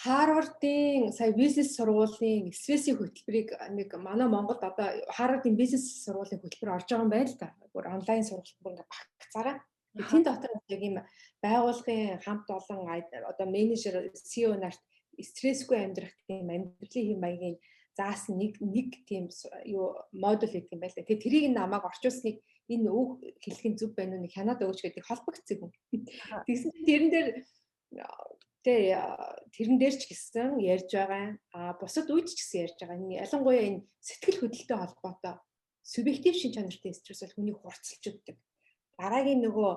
S2: Харвардын сая бизнес сургуулийн стрессийн хөтөлбөрийг нэг манай Монголд одоо Харвардын бизнес сургуулийн хөтөлбөр орж байгаа юм байна л да. Бүр онлайн сургалт багцаараа. Тэн дотор яг юм байгууллагын хамт олон одоо менежер CEO нарт стрессгүй амьдрах тийм амьдралын хэм маягийн заасан нэг тийм юу модуль гэдэг юм байна л да. Тэгээ тэрийг намайг орчуулсныг энэ үг хэлхийн зүг байна уу нэг хянаад өгч гэдэг холбогдсон юм. Тэгсэн чинь тэрэн дээр ч гэсэн ярьж байгаа. Бусад үед ч гэсэн ярьж байгаа. Ялангуяа энэ сэтгэл хөдлөлтөй холбоотой субъектив шин чанартай стресс бол хүнийг хурцлж өгдөг. Дараагийн нөгөө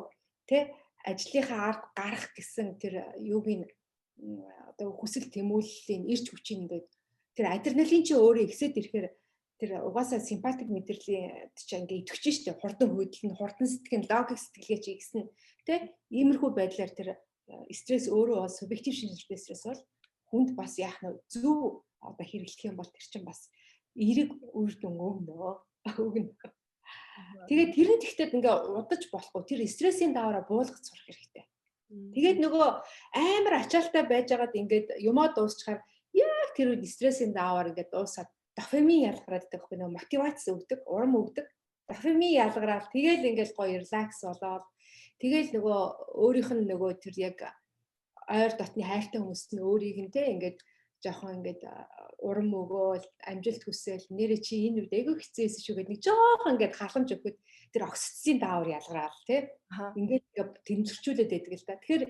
S2: ажлынхаа ард гарах гэсэн тэр юуг нь одоо хүсэл тэмүүллийн ирж хүчийг ингээд тэр адреналин чи өөрөө ихсээд ирэхээр тэр угаасаа симпатик мэдрэлийн чинь ингээд идэвч штэ хурдан хөдлөн хурдан сэтгэн логик сэтгэлгээ чи ихсэн иймэрхүү байдлаар тэр стресс өөрөө бол субъектив шинжилгээ стресс бол хүнд бас яах нь зөв одоо хэрэглэх юм бол тэр чинь бас эерэг үр дүн өгнө. Тэгээд тэрэн тэгтээ ингээ удаж болохгүй тэр стрессийн даавраа буулгах сурах хэрэгтэй. Тэгээд нөгөө амар ачаалтай байжгаад ингээд юмаа дуусчихаар яг тэр үед стрессийн даавар ингээд дуусаад дофамин ялгараад байгаа нөгөө мотивац өгдөг, урам өгдөг. Дофамин ялгараад тэгээд ингээд гоё релакс болоод тэгэл нөгөө өөрийнх нь нөгөө тэр яг ойр дотны хайртай хүмүүст нь өөрийг нь ингээд жоохон ингээд урам өгөөл амжилт хүсэл нэрээ чи энэ үед айгүй хэцээсэн шүү гэдэг нэг жоохон ингээд халамж өгөхөд тэр окситоцин даавар ялгараал ингээд тэмцэрчүүлээд байдаг л да. Тэгэхээр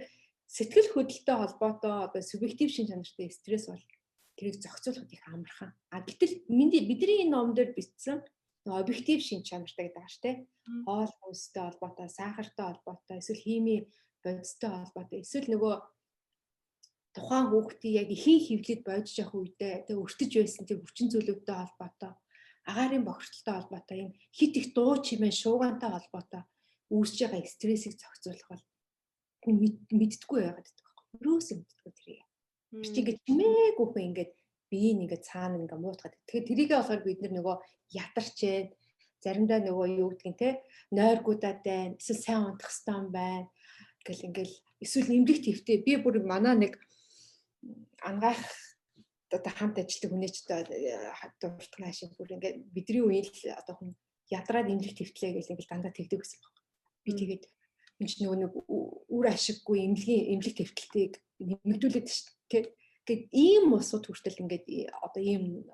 S2: сэтгэл хөдлөлтөй холбоотой одоо субъектив шин чанартай стресс бол тэрийг зохицуулахад их амархан. Гэтэл бидний энэ номдэр бичсэн объектив шин чанартай гэдэг ааш хоол хүнстэй холбоотой, сахартай холбоотой, эсвэл химийн бодистой холбоотой, эсвэл нөгөө тухайн хүүхдийн яг ихийн хөвлөд бодож явах үедээ өртөж байсан тэр хүчин зүйлүүдтэй холбоотой, агаарын бохирдолтой холбоотой, юм хит их дуу чимээ шуугантай холбоотой үүсэж байгаа стрессийг зохицуулах бол хүн мэддэггүй байгаад байдаг байхгүй. Юусэн мэддэггүй тэрийг. Тэр чинь ингээд чимээгүй хүн ингээд бие нэгэ цаана ингээ муутгаад. Тэгэхээр тэрийгээ болохоор бид нөгөө ятарч байна. Заримдаа нөгөө юу гэдгийг нойргуудаад байна. Эсвэл сайн унтах хэрэгтэй байна. Гэл ингээл эсвэл нэмлэх твтэй. Би бүр манай нэг ангаах одоо хамт ажилладаг хүнээч дуртах наашин бүр ингээ бидний үеийн л одоо хүн ядраад нэмлэх твтлээ гэл ингээл дандаа тэгдэг гэсэн байна. Би тэгээд энэ ч нөгөө нэг үр ашиггүй эмнэлэг твтэлтийг нэмэгдүүлээд шүү дээ. Гэт ийм усууд хүртэл ингээд одоо ийм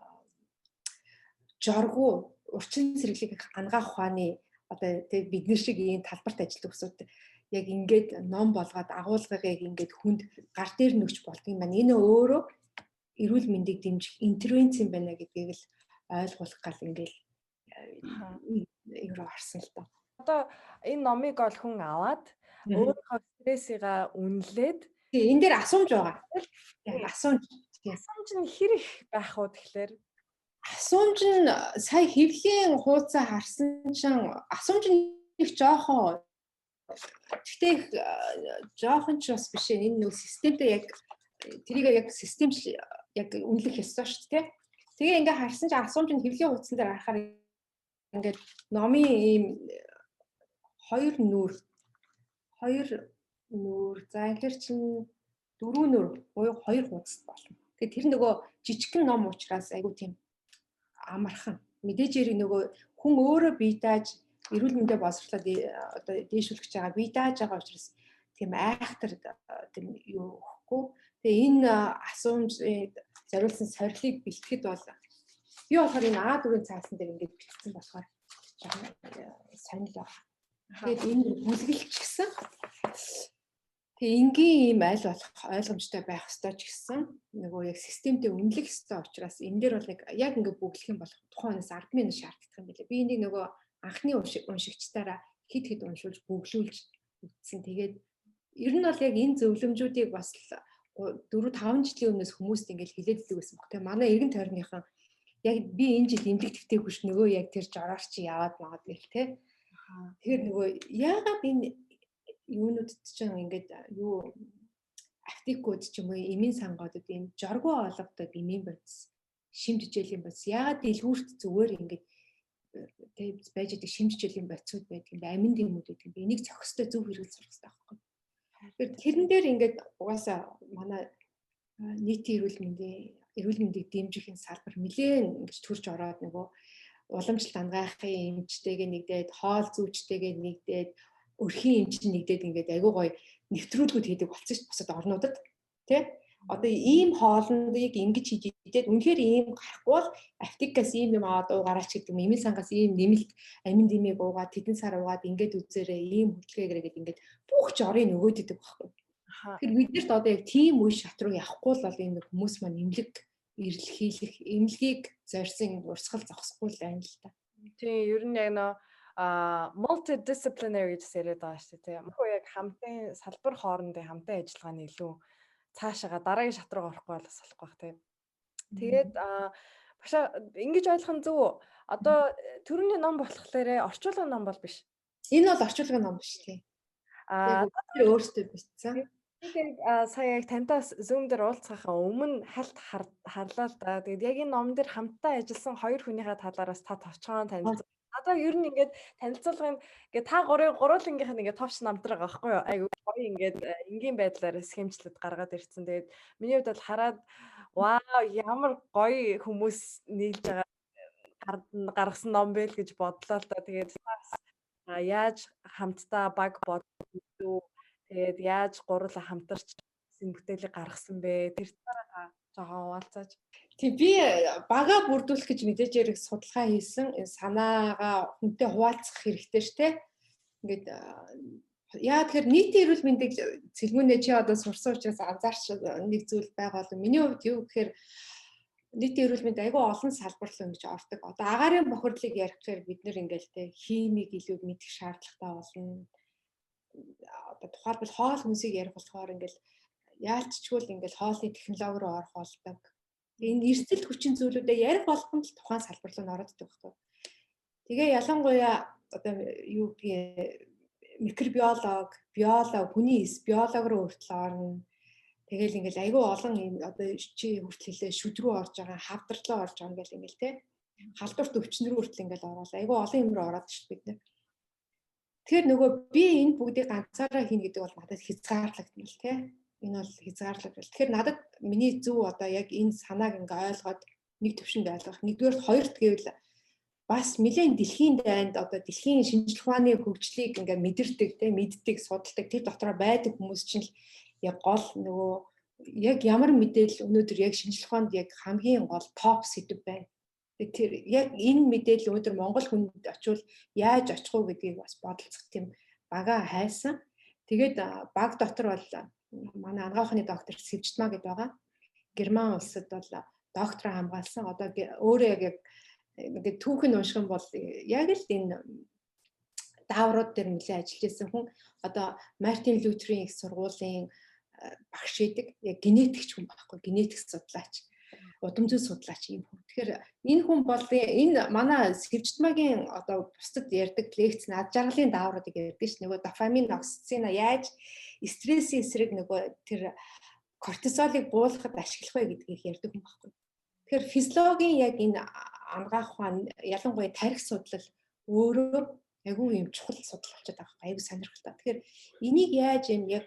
S2: жоргуу урчин сэргэлэг ангаах ухааны одоо тэг бид нар шиг ийм талбарт ажилладаг усууд яг ингээд ном болгоод агуулгыг ингээд хүнд гар дээр нөгч болдго юм байна. Энэ өөрөө эрүүл мэндийг дэмжих интервенц юм байна гэдгийг л ойлгуулах гал ингээд евро харсан л та.
S1: Одоо энэ номыг ол хүн аваад өөрийнхөө стрессийг үнэлээд
S2: энэ дээр асуумж байгаа.
S1: Асуумж нь хэр их байх уу тэгэхээр?
S2: Асуумж нь сая хэвлийн хуудасаа харсан чинь асуумж нь их жоохон. Гэхдээ жоохон ч бас биш ээ. Энэ нэг системтэй яг тэрийг яг систем яг үнэлэх ёстой шүү дээ. Тэгээ ингээ харсан чинь асуумж нь хэвлийн хуудсан дээр харахаар ингээд номын ийм хоёр нүур за ихэр чинь 4 нүур буюу 2 хуудас болно. Тэгээ тэр нөгөө жижигхэн ном учраас айгу тийм амархан. Мэдээж яриг нөгөө хүн өөрөө бие дааж эрүүл мэндэ боловсруулаад одоо дээшүүлэх гэж байгаа бие дааж байгаа учраас тийм айхтар тийм юу өгөхгүй. Тэгээ энэ асуумж зориулсан сорилыг бэлтгэхэд бол би болохоор энэ А4-ийн цаасан дээр ингээд бэлтгэсэн болохоор сонир байна. Тэгээд энэ бүлгэлч гэсэн тэгээ энгийн ийм аль болох ойлгомжтой байх ёстой ч гэсэн нөгөө яг системтэй үнэлэх ёстой учраас энэ дээр бол нэг яг ингээд бүглэх юм бол тухайн хүнээс 10 минут шаарддаг юм билээ. Би энийг нөгөө анхны уншигчдаараа хэд уншуулж бүглүүлж үтсэн. Тэгээд ер нь бол яг энэ зөвлөмжүүдийг бас 4-5 жилийн өмнөөс хүмүүст ингээд хилээд идэг байсан баг. Тэгээ манай эргэн тойрныхан яг би энэ жил имлэгтэй хүч нөгөө яг тэр жороор чи яваад магад гэл те. Тэгэхээр нөгөө яагаад энэ юунуудд чинь ингээд юу аптекууд ч юм уу эмийн сангуудад энэ жоргоо олгодог эмийн бодис шимт хичээлийн бодис яагаад дэлгүүрт зүгээр ингээд тэг байж байгаа шимт хичээлийн бодисуд байдаг юм бэ амин дэмүүд байдаг юм бэ энийг зохистой зөв хэрэгэл сурах хэрэгтэй байхгүй. Тэгэхээр тэрэн дээр ингээд угаасаа манай нийтийн эрүүл мэндийг дэмжихийн салбар нэлээд ингэж төрж ороод нөгөө уламжлалт ангаахын эмчтэйгээ нэгдээд хоол зүүчтэйгээ нэгдээд өрхийн эмчтэй нэгдээд ингээд айгуу гоё нэвтрүүлгүүд хийдэг болсон шүү бусад орнуудад тий одоо ийм хоолныг ингэж хийж идээд үнэхээр ийм гарахгүй бол аптекаас ийм юм аваад уугаараач гэдэг юм эмийн сангаас ийм нэмэлт амин дэмийг уугаад тэдэн сар уугаад ингээд үзээрэй ийм хөдөлгөөгээрээ ингээд бүх жорыг нөгөөд идэг байхгүй. Тэгэхээр биднэрт одоо яг тийм үе шат руу явахгүй л энэ хүмүүс маань эмнэлэг ирэл хийлэх эмнэлгийг зорьсон урсгал зогсохгүй л байна л та.
S1: Тийм ер нь яг нөө multidisciplinary гэж яриад байгаа шүү дээ. Мөн яг хамтын салбар хоорондын хамтын ажиллагааны илүү цаашаага дараагийн шат руу орохгүй бас болохгүй бах тийм. Тэгээд багшаа ингэж ойлгох нь зөв. Одоо төрөний ном болохоор орчуулгын ном бол биш.
S2: Энэ бол орчуулгын ном биш тийм. Тэр өөртөө бичсэн.
S1: Тэгээд сая яг тантай Zoom дээр уулзахаа өмнө хальт харлаа л да. Тэгээд яг энэ ном дээр хамтдаа ажилласан хоёр хүнийхээ талаараас та товчхон танилцсан. Одоо ер нь ингээд танилцуулгын ингээд та гурвуулынгийнх нь ингээд товч намтраг байхгүй юу? Айгу гоё ингээд энгийн байдлаар схемчлээд гаргаад ирсэн. Тэгээд миний хувьд бол хараад вау ямар гоё хүмүүс нийлж байгаа гаргасан ном бэ л гэж бодлоо л да. Тэгээд яаж хамтдаа баг бодлоо. Тэгээд яаж гурлаа хамтарч энэ бүтээлийг гаргасан бэ? Тэр талаараа жоохон хуваалцаач.
S2: Тийм би бага бүрдүүлэх гэж мэдээж яриг судалгаа хийсэн. Энэ санаагаа хүнтэй хуваалцах хэрэгтэй штэ. Ингээд яа тэгэхээр нийтийн эрүүл мэндийг цэлгүүнээ чи одоо сурсан учраас анзаарч нэг зүйл байгаа бол миний хувьд юу гэхээр нийтийн эрүүл мэнд айгүй олон салбар руу ингэж ордог. Одоо агаарын бохирдлыг ярих гэхээр бид нэр ингээл те химиг илүү мэдэх шаардлагатай болно. Одоо тухайлбал хоол хүнсийг ярих болохоор ингээл яалтчгүй ингээл хоолны технологи руу орох болдог. Энэ эрсдэл хүчин зүйлүүдээ ярих болгонд л тухайн салбар руу ороод идэх байхгүй. Тэгээ ялангуяа одоо юу гэдгийг микробиолог, биолог, хүний эс биолог руу хүртэл орно. Тэгэл ингээл айгүй олон энэ одоо чи хүртэл хэлээ шүд рүү орж байгаа, хавдар руу орж байгаа ингээл ингээл те. Халдварт өвчин рүү хүртэл ингээл ороод айгүй олон юм руу ороод шүү бид нэ. Тэгэхээр нөгөө би энэ бүгдийг ганцаараа хийнэ гэдэг бол надад хязгаарлагдмал те. Энэ бол хязгаарлагдвал. Тэгэхээр надад миний зөв одоо яг энэ санааг ингээ ойлгоод нэг төвшөнд ойлгох. Нэгдүгээр хоёрт гэвэл бас нэлээд дэлхийн дайнд одоо дэлхийн шинжлэх ухааны хөгжлийг ингээ мэдэрдэг те мэддэг судалдаг тэр дотроо байдаг хүмүүс чинь яг гол нөгөө яг ямар мэдээлэл өнөөдөр яг шинжлэх ухаанд яг хамгийн гол топ сэдв байна. Тэр яг энэ мэдээлэл өнөөдөр Монгол хүнд очивол яаж очих уу гэдгийг бас бодолцох тийм бага хайсан. Тэгээд баг дотор бол манай анагаахны доктор Сэвжтмаа гэдэг байгаа. Герман улсад бол доктор хамгаалсан. Одоо өөрөө яг ингээд түүхэн унших юм бол яг л энэ дааврууд дээр нэлээд ажиллаж байсан хүн одоо Мартин Лютерийн их сургуулийн багш идэг. Яг генетикч хүн байхгүй, генетик судлаач, удам зүй судлаач юм хүн. Тэгэхээр энэ хүн бол энэ манай Сэвжтмаагийн одоо бусдад ярьдаг лекц над жаргалын даавруудыг ярьдаг ш. Нөгөө дофамин, окситоцин яаж стрессийн эсрэг нөгөө тэр кортизолыг буулгахад ашиглах вэ гэдгийг ярьдаг хүн байхгүй. Тэгэхээр физиологийн яг энэ ангаах ухаан ялангуяа тарих судлал өөрөө айгүй юм чухал судал болчиход байгаа. Айгүй сонирхолтой. Тэгэхээр энийг яаж юм яг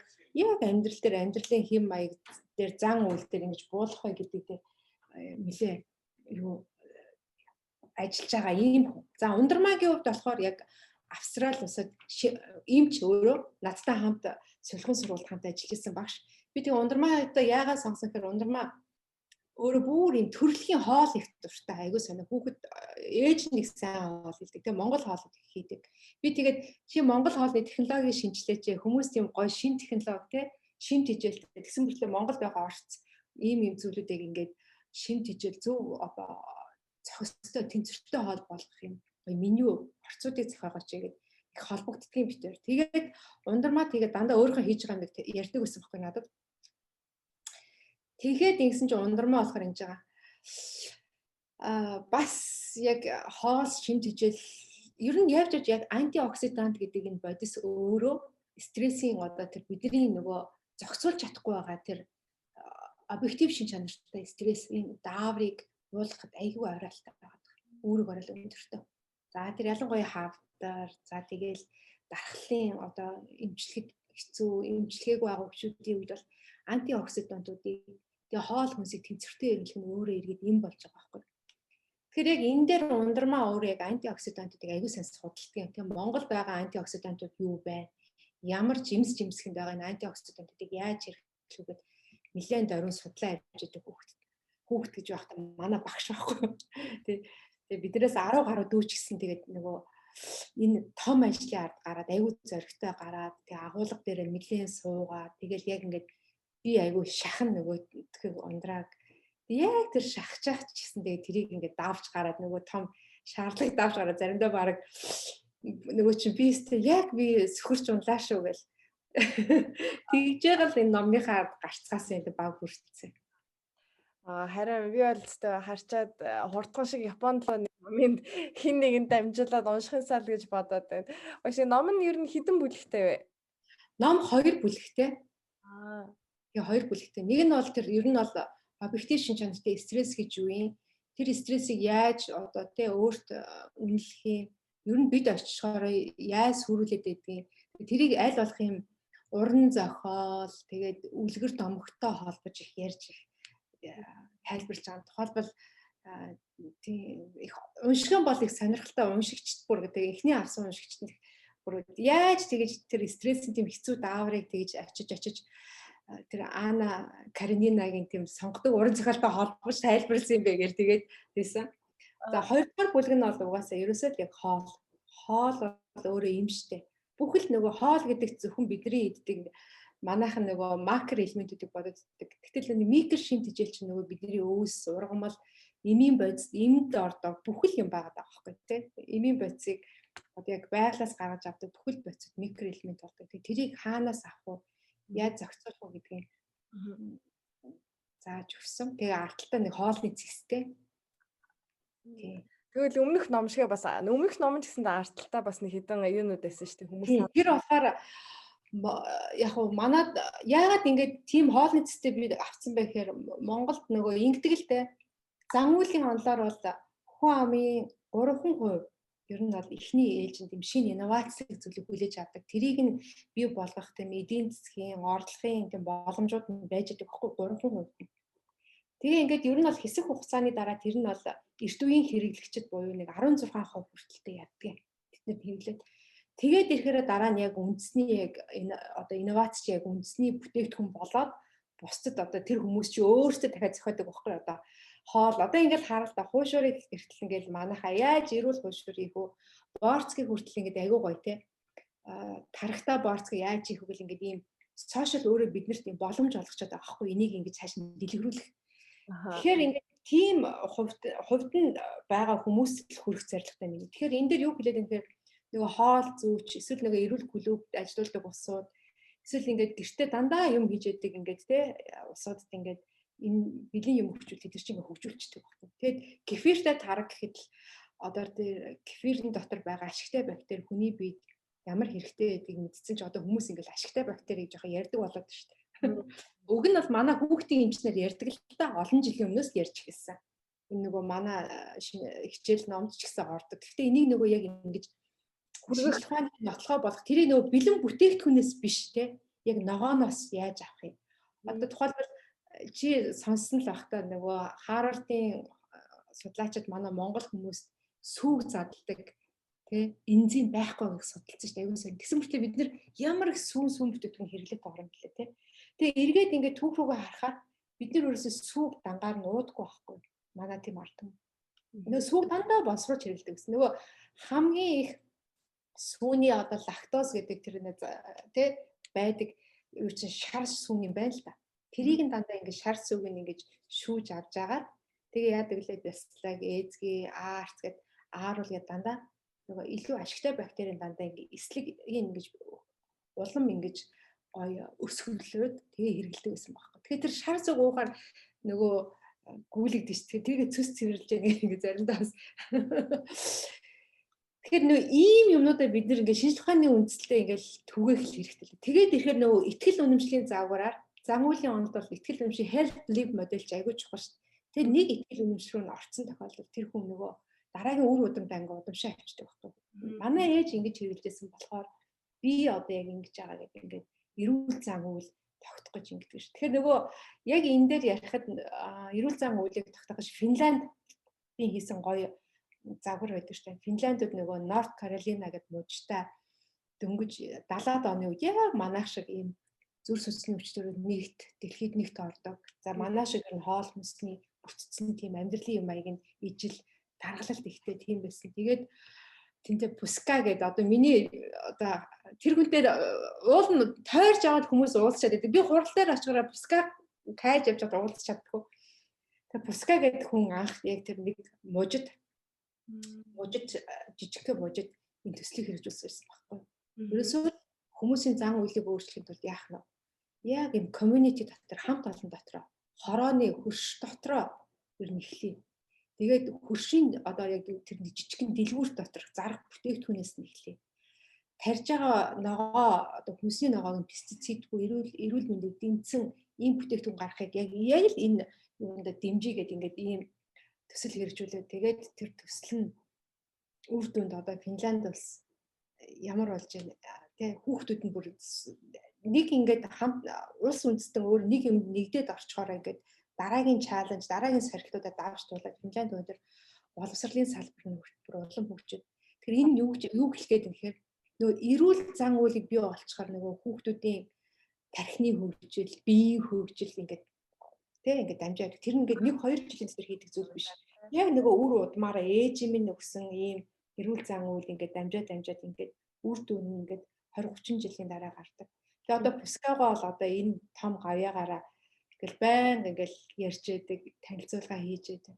S2: амьдрал дээр амьдралын хэм маяг дээр зан үйл дээр ингэж буулгах вэ гэдэг дээр нэлээ юу ажиллаж байгаа юм. За ундрмаагийн хувьд болохоор яг Австрали улсад эмч өөрөө надтай хамт сулхан сургуульд хамт ажиллаж байсан багш. Би тэгээ ундрмаатай яагаад сонгосон гэхээр ундрмаа өөрөө бүр юм төрөлхийн хоол их дуртай. Айгуу сонио. Хүүхэд ээж нэг сайн хоол хийдэг. Тэгээ Монгол хоол хийдэг. Би тэгээд чи Монгол хоолны технологиг шинжилээч. Хүмүүс тийм гоё шин технологи те шин тижээлтэй. Тэгсэн мэтлээ Монгол байгаа орц ийм зүйлүүдийг ингээд шин тижээл зөв одоо зохистой тэнцвэртэй хоол болгох юм. Меню орцуудыг зохиогооч гэдэг их холбогддгийн битэр. Тэгээд ундрмаа тэгээд дандаа өөрөө хийж байгаа юм ярьдаг байсан байхгүй надад. Тэгээд ингэсэн чинь ундрмаа болохоор ингэж байгаа. Бас яг хоол шин тижэл ер нь явж яг антиоксидант гэдэг энэ бодис өөрөө стрессийн одоо тэр бидний нөгөө зохицуулж чадахгүй байгаа тэр объектив шин чанартай стрессийн дааврыг уулгахад айгүй оройтой байгаа. Үүрэг орол өндөртэй. За тэр ялангуяа хавдар за тэгээл дархлын одоо эмчлэхэд хэцүү эмчлэгээгүй байгаа хүмүүсийн үед бол антиоксидантуудыг тэгээ хоол хүнсийг тэнцвэртэй ирүүлэх нь өөрөө иргэд юм болж байгаа байхгүй. Тэгэхээр яг энэ дээр ундрмаа өөрөө яг антиоксидантуудыг аягүй сайн судалдаг юм. Тэгээ Монгол байгаа антиоксидантууд юу байна? Ямар жимсгэнд байгаа энэ антиоксидантуудыг яаж хэрэглэхэд нэлээд орон судлаа явж идэг хүүхэд гэж байхдаа манай багш байхгүй. Тэгээ биднээс 10 гаруй дүүч гисэн тэгээд нөгөө энэ том ажлын ард гараад аягүй зоригтой гараад тэгээ агуулга дээр нэлээд суугаад тэгэл яг ингээд би аягүй шахан нөгөө тхийг ундраад яг тэр шахчих гэсэн тэгээ тэрийг ингээд давж гараад нөгөө том шаарлыг давж гараад заримдаа баг нөгөө чи бистэ яг би сөхөрч унлаа шүү гэл тэгж байгаа л энэ номныхаа гарцгаас энэ баг хүртсэн.
S1: Харин би бол зөв харчаад хурдхан шиг Японд л номын хин нэгэнд дамжуулаад уншихын сал гэж бодоод байна. Оши ном нь ер нь хэдэн бүлэгтэй вэ?
S2: Ном 2 бүлэгтэй. Тэгээ 2 бүлэгтэй. Нэг нь бол тэр ер нь бол объектив шин чанартай стресс гэж юу юм? Тэр стрессийг яаж одоо тэ өөрт үнэлэх юм? Ер нь бид очихоор яаж сүрүүлээд байдгийг тэрийг аль болох юм уран зохиол тэгээд үлгэр домогтой холбож их ярьж их тайлбарлаж байгаа. Тухайлбал тийм их уншиган бол их сонирхолтой уншигчд бүр гэдэг эхний авсан уншигчд бүр яаж тэгэж тэр стрессийн тийм хэцүү дааврыг тэгэж очиж тэр Ана Каренинагийн тийм сонгодог уран зохиолтой холбож тайлбарласан юм бэ гэр тэгээд тийсэн. За хоёрдугаар бүлэг нь бол угаасаа ерөөсөө л яг хоол бол өөрөө юм штэ. Бүхэл нөгөө хоол гэдэг зөвхөн бидний иддэг манайхан нөгөө макро элементүүдийг боддог. Гэтэл микро шин тижэл чинь нөгөө бидний өвс, ургамал, эмийн бодис, эмд ордог бүхэл юм байгаа байхгүй тий. Эмийн бодисыг одоо яг байглаас гаргаж авдаг бүхэл бодисд микро элемент болдог. Тэрийг хаанаас авах вэ? Яаж зохицуулах вэ гэдгийг зааж өгсөн. Тэгээ ардталтаа нэг хоолны зэстэй. Тий.
S1: Тэгвэл өмнөх ном шиг бас өмнөх ном ч гэсэн ардталтаа бас нэг хэдэн юунууд байсан шүү дээ хүмүүс.
S2: Тэр болохоор яг уу манад яагаад ингэж тийм хоолны зэстэй би авсан бэ гэхээр Монголд нөгөө ингэдэг л дээ. Зан үйлийн онолоор бол хүн амын 3% ер нь бол эхний ээлжинд юм шинэ инновацийг зүйлийг хүлээж авдаг. Тэрийг нь бий болгох тийм эдийн засгийн, орлогын тийм боломжууд нь байж байгаа байхгүй 3%. Тэгээ ингээд ер нь бол хэсэг хугацааны дараа тэр нь бол эрт үеийн хэрэглэгчид буюу нэг 16% хүртэлтэй яддаг. Тэднэр хэрэглээд тэгээд ирэхээр дараа нь яг үндэсний яг одоо инновац чи яг үндэсний бүтээгдэхүүн болоод бусдад одоо тэр хүмүүс чи өөрсдөө дахиад зохиодог байхгүй одоо хоол одоо ингээд хараад та хуушуурыг эртэл ингээд манайхаа яаж эрүүл хуушур ийх үү борцгийг хүртэл ингээд айгуу гоё те тарахта борцгийг яаж ийх вэ гэл ингээд ийм сошиал өөрөө биднэрт ийм боломж олгочод байгаа байхгүй энийг ингээд цааш нь дэлгэрүүлэх. Тэгэхээр ингээд тийм хувьд нь байгаа хүмүүс л хүрэх зорилготой юм. Тэгэхээр энэ дээр юу хэлээд юм бэ? Нөгөө хоол зүүч эсвэл нөгөө эрүүл клубт ажилладаг улсууд эсвэл ингээд гэртээ дандаа юм хийж яадаг ингээд те улсуудад ингээд энэ бэлэн юм хөгжүүлээд тэр чинь хөгжүүлчихдэг байна. Тэгэд кефиртэй тараг гэхэд л одоо тэр кефирийн дотор байгаа ашигтай бактери хүний биед ямар хэрэгтэй байдгийг мэдсэн ч одоо хүмүүс ингээд ашигтай бактери гэж жоохон ярьдаг болоод шүү дээ. Уг нь бол манай хүүхдийн эмчнэр ярьдаг л та олон жилийн өмнөөс ярьж ирсэн. Энэ нөгөө манай хичээл номд ч гэсэн ордог. Гэхдээ энийг нөгөө яг ингэж хүргэлцээний нотлохоо болох тэрийг нөгөө бэлэн бүтээгдэхүүнээс биш те яг ногооноос яаж авах юм. Одоо тухайлбал чи сонссон л багтаа нөгөө Харвардын судлаачид манай монгол хүмүүс сүүг задлагдаг тий энзим байхгүй гэж судалсан шүү дээ. Аюулгүй. Тэгсэн мөртлөө бид нэр ямар их сүүн бүтээгдэхүүн хэрэглээд байгаа юм бэлээ тий. Тэгээ эргээд ингээд түүх рүүгээ харахад бид нар өөрөөсөө сүг дангаар нуудахгүй байхгүй. Манай тийм ард юм. Нөгөө сүг дандаа боловсруулж хэрэглэдэг гэсэн. Нөгөө хамгийн их сүүний одоо лактоз гэдэг тэр тий байдаг юу чинь шар сүн юм байна л да. Тэрийг нь дандаа ингэж шар сүгийг ингэж шүүж авч агаад тэгээ яадаг лээ бяцлаг, эзги, аарц гэдэг ааруул гэдэг дандаа нөгөө илүү ашигтай бактерийн дандаа ингэ эслэг ингэж улам ингэж гоё өсгөлөөд тэгээ хэрэглэдэг гэсэн байхгүй. Тэгэхээр тэр шар сүг уухаар нөгөө гүйлэгдэж шүү. Тэгээ цөс цэвэрлж ингэ заримдаа бас тэгэхээр нөө ийм юмнуудаа бид нэр ингээд шинжлэх ухааны үндслэлтэй ингээд түгээх хэрэгтэй л. Тэгээд ирэхээр нөгөө ихтгэл үнэмшлийн заавараар зан үйлийн онолд бол ихтгэл үнэмшийн health live модель айгүй чухал шүү. Тэгээд нэг ихтгэл үнэмш рүү н орцсон тохиолдолд тэр хүн нөгөө дараагийн үр удамтай ингээд удамшаа авчдаг байхгүй. Манай ээж ингэж хэрэглэжсэн болохоор би одоо яг ингэж байгаа гэдэг ингээд эрүүл зан үйл тогтох гэж ингэдэг шүү. Тэгэхээр нөгөө яг энэ дээр ярихад эрүүл зан үйлийг тогтоох гэж Финланд би хийсэн гоё загвар байдаг шүү дээ. Финландд нөгөө North Carolina гэдэг мужтай дөнгөж 70-аад оны үед яг манайх шиг ийм зүр сүнсний өвчтөрөд нэгт дэлхийд нэгт ордог. За манай шиг энэ хоол хүнсний бүтцэн тийм амьдралын юм аяг нь ижил тархалт ихтэй тийм байсан. Тэгээд тэнтэй пуска гэдэг одоо миний одоо тэр хүн дээр уул нь тойрж аваад хүмүүс уулзчаад байдаг. Би хурал дээр очиороо пуска кайж явж байгаа уулзч чаддгүй. Тэгээд пуска гэдэг хүн анх яг тэр нэг мужид жижигхэн мужид энэ төслийг хэрэгжүүлсэн байсан байхгүй. Ерөөсөө хүмүүсийн зан үйлийг өөрчлөхийн тулд яах нь яг энэ community дотор хамт олон дотор хорооны хөрш дотроо ер нь эхлэе. Тэгээд хөршийн одоо яг тэр жижигхэн дэлгүүрт дотор зарах бүтээгдэхүүнээс нь эхлэе. Тарьж байгаа ногоо одоо хүнсний ногоог пестицидгүй эрүүл мэндэд дэмцэн ийм бүтээгдэхүүн гаргахыг яг л энэ юунда дэмжиж гэдэг ингээд ийм төсөл хэрэгжүүлээ. Тэгээд тэр төсөл нь үр дүнд одоо Финланд улс ямар болж байна. Тэгээ хүүхдүүд нь бүр нэг ингээд хамт улс үндэстэн өөр нэг юм нэгдээд орчхоор ингээд дараагийн чаленж, дараагийн сорилтуудад давж туулаад Финланд өндөр боловсролын салбар нь бүр улам хөгжөд. Тэгэхээр энэ юу хэлгээд юм гэхээр нөгөө эрүүл зан үйлийг бий болчихоор нөгөө хүүхдүүдийн тархины хөгжил, биеийн хөгжил ингээд ингээд дамжаад тэр ингээд 1-2 жилийн дотор хийдэг зүйл биш. Яг нөгөө үр удмаараа ээж минь өгсөн ийм эрүүл зан үйл ингээд дамжаад ингээд үр дүн ингээд 20-30 жилийн дараа гардаг. Тэгээ одоо пускагоо бол одоо энэ том гавьяагаараа ингээл байнга ингээл ярьж яадаг, танилцуулга хийж яадаг.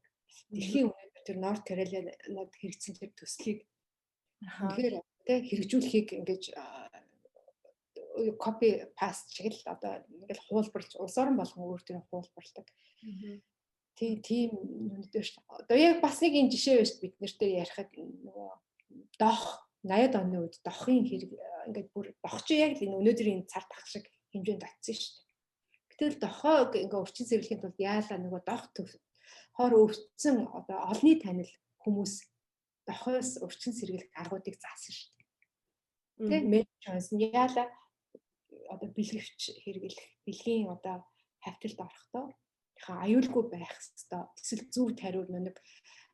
S2: Дэлхийн өнөөдөр тэр North Carolina-д хэрэгжсэн тэр төслийг тэгэхээр хэрэгжүүлэхийг ингээд copy paste шиг л одоо ингээл хуулбарлаж улс орон болгон өөр тэр хуулбарладаг. Тийм үнэхээр шүү. Одоо яг бас нэг юм жишээ байж бид нэртэй ярихад нөгөө дох 80-ад оны үед дохын хэрэг ингээд бүр дох чи яг л энэ өнөөдрийн цар тах шиг хэмжээнд очсон шүү дээ. Гэтэл дохоо ингээд урчин сэргийлэхийн тулд яалаа нөгөө дох хоор өвчсөн одоо олонний танил хүмүүс дохоос урчин сэргийлэх аргуудыг заасан шүү дээ. Тэ медичнс яалаа одоо бэлгэвч хэрэглэх бэлгийн одоо хавталд орохдоо аюулгүй байх хэвээр эсвэл зөв тариур нэг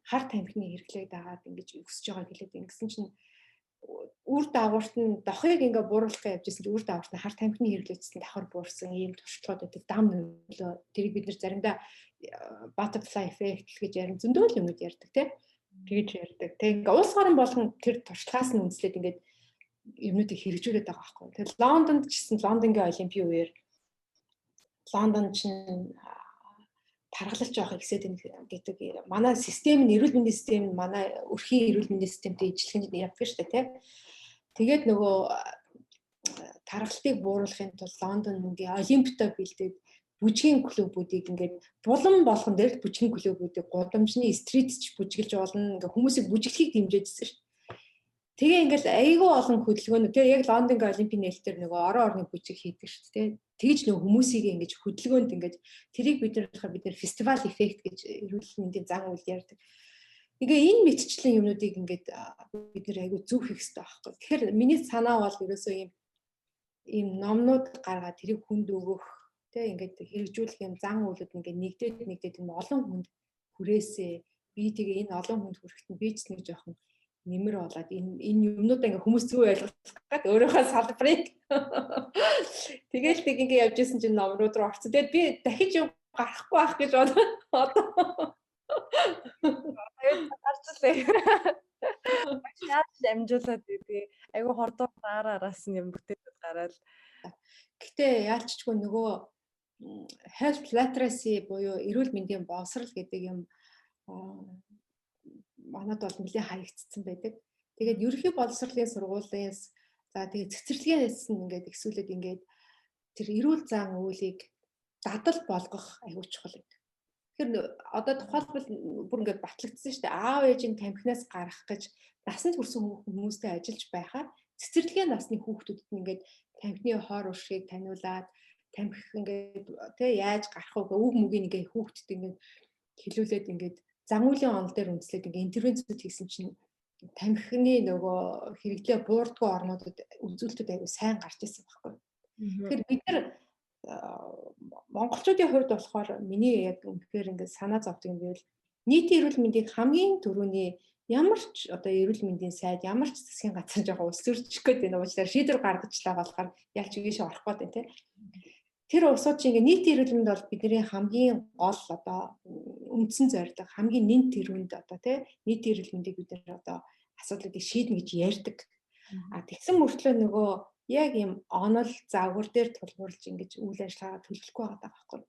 S2: хар тамхины хэрэглээд дагаад ингэж өсөж байгааг хэлээд ингэсэн чинь үр дагаварт нь дохыг ингээ бууруулахыг явжсэн чинь үр дагаварт нь хар тамхины хэрэглээдсэн давхар буурсан ийм туршлагууд байдаг дам нөлөө тэрийг бид нар заримдаа butterfly effect гэж ярин зөндөө юмуд ярьдаг тэгэж ярьдаг. Тэг ингээ улс орон болгон тэр туршлагаас нь үндэслээд ингээд юмнуудыг хэрэгжүүлээд байгаа байхгүй. Тэр Лондонд ч гэсэн Лондонгийн олимпийн үеэр Лондон ч тархалж явах хэсэд гэдэг манай систем нь эрүүл мэндийн систем нь манай өрхийн эрүүл мэндийн системтэй ижилхэн явдаг шүү дээ тэгээд нөгөө тархалтыг бууруулахын тулд Лондон ингээ олимпиадад бэлдээд бүжгийн клубүүдийг ингээд булан болгон дээр бүжгийн клубүүдийг гудамжны стритч бүжгэлж болно ингээ хүмүүсийг бүжиглэхийг дэмжижсэн шүү. Тэгээ ингээл айгүй олон хөдөлгөөнүүд тэгээ яг Лондонгийн олимпийн нээлтээр нөгөө орон орны бүжиг хийдэг шүү дээ. Тэгж нөгөө хүмүүсийг ингэж хөдөлгөөнд ингэж тэрийг бид нар фестивал эффект гэж эрүүл мэндийн зан үйл ярьдаг. Тэгээ энэ мэтчлэн юмнуудыг ингээд бид нар айгүй зөв хийх хэрэгтэй байхгүй. Тэгэхээр миний санаа бол ерөөсөө ийм номнууд гаргаад тэрийг хүнд өгөх тэгээ ингээд хэрэгжүүлэх юм зан үйлүүд ингээд нэгдээд энэ олон хүнд хүрээсээ би тэгээ энэ олон хүнд хүрэхэд нь би ч нэг жоохон нэмэр болоод энэ юмнуудаа ингээ хүмүүс зөв ойлгох гэдэг өөрийнхөө салбарыг тэгэл тэг ингээ явж исэн чинь номрууд руу орсон. Тэгээд би дахиж гарахгүй байх гэж одоо
S1: Гарчлаа. Яаж амжуулаад байдгийг айгүй хордоо араас нь юм бүтээлүүд гараад.
S2: Гэтэ яалччгүй нөгөө health literacy буюу эрүүл мэндийн боловсрал гэдэг юм манад бол нэлээд хаягдсан байдаг. Тэгээд ерөнхий боловсролын сургуулиас за тэгээд цэцэрлэгээс нь ингээд ихсүүлээд ингээд тэр эрүүл зан үйлийг дадал болгох аюул чухал гэдэг. Тэгэхээр одоо тухайлбал бүр ингээд батлагдсан шүү дээ. Аав ээжийн тамхинаас гарах гэж насанд хүрсэн хүмүүстэй ажиллаж байхаа цэцэрлэгийн насны хүүхдүүдэд нь ингээд тамхины хоор уршиг таниулаад тамхи ингээд тэ яаж гарах вэ үг мүгийг ингээд хүүхдэд ингээд хэлүүлээд ингээд зан үйлийн онол дээр үндэслээд ингээд интервенцүүд хийсэн чинь тамхины нөгөө хэрэглээ буурдгүй орнуудад үзүүлэлтүүд аюу сайн гарч ирсэн байхгүй. Тэгэхээр бид нар монголчуудын хувьд болохоор миний яг үнэхээр ингээд санаа зовдөг юм байвал нийтийн эрүүл мэндийг хамгийн түрүүний ямар ч одоо эрүүл мэндийн сайд ямар ч засгийн газар жоохон ус төрчих гээд байна уучлаарай шийдвэр гаргачлаа болохоор ялч ийшээ орохгүй байна тий. Тэр усууд чинь ингээд нийтийн эрүүл мэнд бол бидний хамгийн гол одоо үндсэн зорилго хамгийн нэн тэрүүнд одоо тий нийтийн эрүүл мэндийг бид нар одоо асуудлуудыг шийднэ гэж ярьдаг. А тэгсэн мөртлөө нөгөө яг юм онол загвар дээр тулгуурлаж ингэж үйл ажиллагаа төлөвлөхгүй байгаа байхгүй.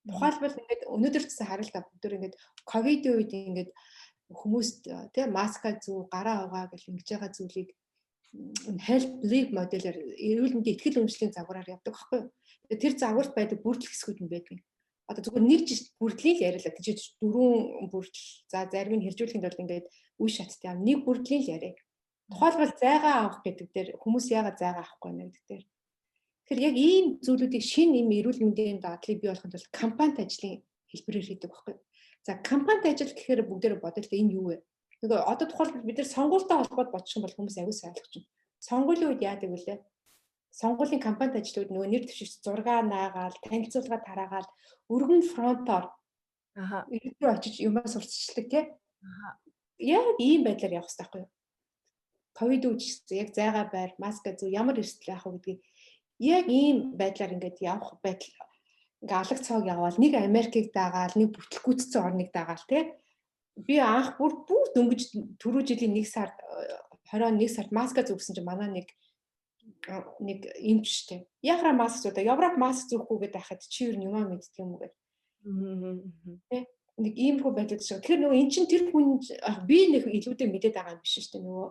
S2: Тухайлбал ингээд өнөөдөр ч харалтаа бүгд ингээд ковидын үед ингээд хүмүүст тийм маска зүү гараа угаа гэж ингэж байгаа зүйлийг health belief моделээр эрүүл мэндийн ихтгэл үнэмшлийн загвараар явдаг байхгүй. Тэр загварт байдаг бүрдэл хэсгүүд нь байдаг. Одоо зүгээр нэг жишээ бүрдлийн л яриалаа. Тийч дөрвөн бүрдэл за зарим нь хэржүүлэхэд бол ингээд үе шаттай юм. Нэг бүрдлийн л яриа. Тухайлбал зайгаа авах гэдэг дээр хүмүүс яагаад зайгаа авахгүй нэ гэдэг дээр. Тэгэхээр яг ийм зүйлүүдийг шинэ юм эрүүл мэндийн дадлыг бий болгохын тулд кампанит ажлын хэлбэрээр хийдэг байхгүй. За кампанит ажил гэхээр бүгдээрээ бодолтой энэ юу вэ? Нөгөө одоо тухайлбал бид нар сонгуультай холбоод бодчих юм бол хүмүүс аягүй сайн ойлгочих. Сонгуулийн үед яадаг вүлээ? Сонгуулийн кампанит ажлууд нөгөө нэр дэвшигч зураг наагаал, танилцуулга тараагаал, өргөн фронтоор ирээдүйн очиж юмаа сурталчилдаг тийм. Яг ийм байдлаар явах хэрэгтэй байхгүй юу? Ковид үеч яг зайгаа байр, маска зүү ямар эрсдэл яах вэ гэдгийг яг ийм байдлаар ингээд явах байдал ингээ алаг цог яваал нэг Америкийг дагаал, нэг бүтлгүүцсэн орныг дагаал тий. Би анх бүр дөнгөж түрүү жилийн 1 сард 21 сард маска зүүгсэн чинь манай нэг эмч штэ. Яхара маск зүү, Европ маск зүүхгүйгээд байхад чи юу юм мэддэг юм уу гэдэг. Тий. Нэг иймэрхүү байдлаар шиг. Тэгэхээр нөгөө эн чинь тэр хүн би нэг илүүтэй мэдээд байгаа юм биш штэ нөгөө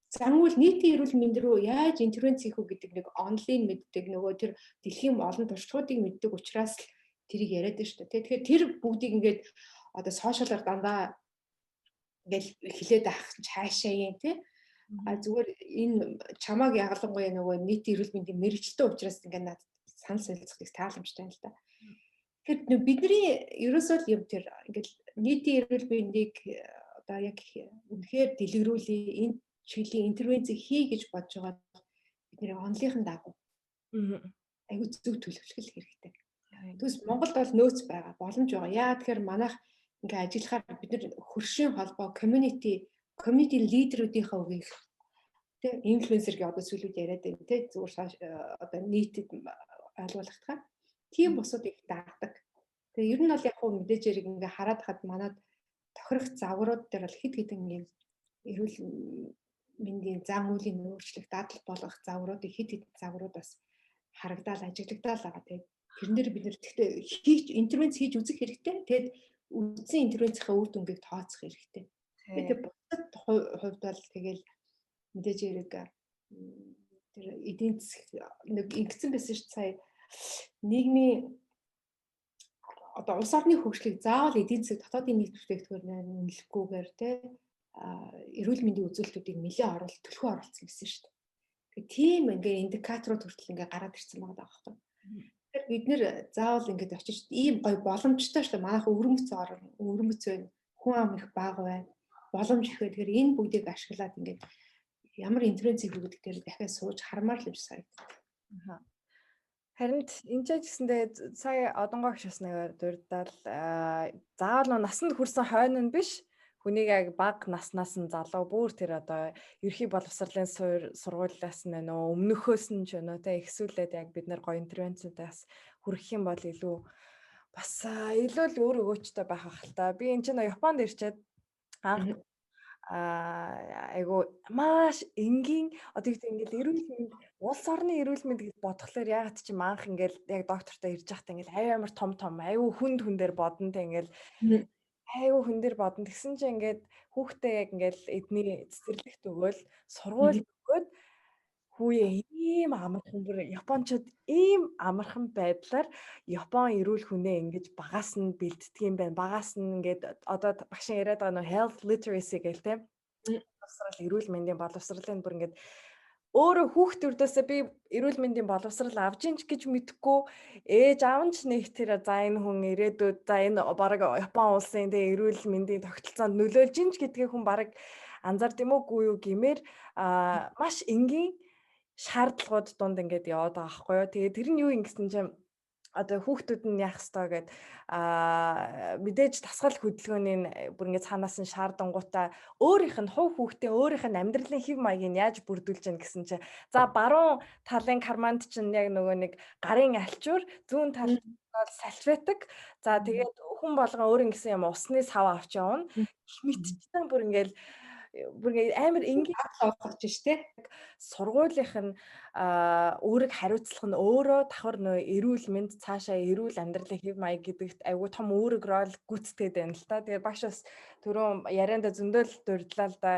S2: зан үйл нийтийн эрүүл мэнд рүү яаж интервенц хийх үү гэдэг нэг онлайн мэддэг нөгөө тэр дэлхийн олон туршлагуудыг мэддэг учраас л тэрийг яриад байна шүү дээ. Тэгэхээр тэр бүгдийг ингээд одоо сошиалаар дандаа ингээл хилээд авах цаашаа юм тий. А зүгээр энэ чамааг ягалангуяа нөгөө нийтийн эрүүл мэндийн мэрэгчлээ учраас ингээд надад санал солилцохыг тааламжтай юм л да. Тэгэхээр бидний ерөөсөө юм тэр ингээд нийтийн эрүүл мэндийг одоо яг үнэхээр дэлгэрүүлээ энэ чиглэлийн интервенц хий гэж бодож байгаа бидний онлынхан дагуу. Аюу зөв төлөвлөх хэрэгтэй. Тэгвэл Монголд бол нөөц байгаа, боломж байгаа. Яа тэгэхээр манайх ингээ ажиллахаар бид нар хөршийн холбоо, community лидерүүдийнхээ үгийг тэ инфлюенсер гэж одоо сүлүүд яриад байна тэ зүгээр одоо нийтэд ойлгуулахтаа тийм бусууд их даадаг. Тэгээ ер нь бол яг хөө мэдээж яриг ингээ хараад хад манад тохирох загварууд дээр бол хэд хэдэн юм эрүүл мэндийн зан үйлийн өөрчлөлт дадал болгох загваруудыг хэд хэдэн загварууд бас харагдаал ажиглагдаал байгаа. Тэгээд тэрнэр бид нэр тэгтээ хийж интервенц хийж үзэх хэрэгтэй. Тэгээд үндсэн интервенцийн үр дүнгийг тооцох хэрэгтэй. Тэгээд бусад хувьд бол тэгэл мэдээж яриг тэр эдийн засаг нэг ингэсэн байсан шүү сая нийгмийн одоо улс орны хөгжлийг заавал эдийн засаг дотоодын нийт бүтээгдэхүүнээр үнэлэхгүйгээр тий эрүүл мэндийн үзүүлэлтүүдийг нэлээд оруулалт төлхөө оруулсан гэсэн шүү дээ. Тэгэхээр тийм ингээ индикаторууд хүртэл ингээ гараад ирсэн байгаа байхгүй. Тэгэхээр бид нэр заавал ингээд очиж ийм гоё боломжтой шүү дээ. Манайх өвөрмөц байна. Хүн ам их бага байна. Боломж их байна. Тэгэхээр энэ бүгдийг ашиглаад ингээд ямар интервенц хийх гэдэг дээр дахиад сууж хармаар л юм санагдав.
S1: Харин энэ ч гэсэндээ сая одонгоо гişс нэг дурдаад заавал насанд хүрсэн хойно нь биш хүнийг яг бага наснаас нь залуу бүр тэр одоо ерхий боловсролын сургуулиас нь нөө өмнөхөөс нь ч нөө тэ ихсүүлээд яг бид нар гоё интервенцүүдээс хүрэх юм бол илүү бас илүү л өөр өгөөчтэй байх ах л та. Би энэ чинь Японд ирчээд анх айгу маш энгийн одоо их ингээл эрүүл мэнд улс орны эрүүл мэнд гэж бодглохлоор ягаад чи манх ингээл яг доктортой ирж байхдаа ингээл амар том айгу хүн дээр бодно те ингээл айгу хүн дээр бодно тэгсэн чи ингээд хүүхдээ яг ингээл эдний цэцэрлэгт өгөөл сургууль өгөөд хүүе ийм амархан бүр Япончууд ийм амархан байдлаар Япон эрүүл хүнээ ингэж багаас нь бэлддэг юм байна. Багаас нь ингээд одоо багшин яриад байгаа нөө health literacy гэл те. Боловсрал эрүүл мэндийн боловсролын бүр ингээд өөрөө хүүхд төрдөөсөө би эрүүл мэндийн боловсрал авж ийн гэж мэдэхгүй ээж аав нь ч нэг тэр за энэ хүн ирээдүйд за энэ бараг Япон улсын тэ эрүүл мэндийн тогтолцоонд нөлөөлж ийн гэдгийг хүн бараг анзаард юм уугүй юу гэмээр маш энгийн шаардлагууд дунд ингээд яваад байгаа байхгүй юу. Тэгээ тэр нь юу юм гэсэн чинь одоо хүүхдүүд нь яах ёстой гэд мэдээж дасгал хөдөлгөөний бүр ингээд цаанаас нь шаардангуудаа өөрийнх нь хувь хүүхдээ өөрийнх нь амьдралын хэв маягийг яаж бүрдүүлж яах гэсэн чинь за баруун талын карманд чинь яг нөгөө нэг гарын альчуур зүүн талд салфетик за тэгээд хүн болгон өөр ингэсэн юм усны сав авч явна мэдчихсэн бүр ингээд амар энгийн
S2: олгож штэ
S1: сургуулийнх нь өөрийг хариуцлах нь өөрөө давхар нөө эрүүл мэнд цаашаа эрүүл амьдралын хэв маяг гэдэгт айгүй том үүрэг рол гүйцэтгэдэг байна л та. Тэгээд багш бас түрүүн ярианда зөндөл дурдлаа л да.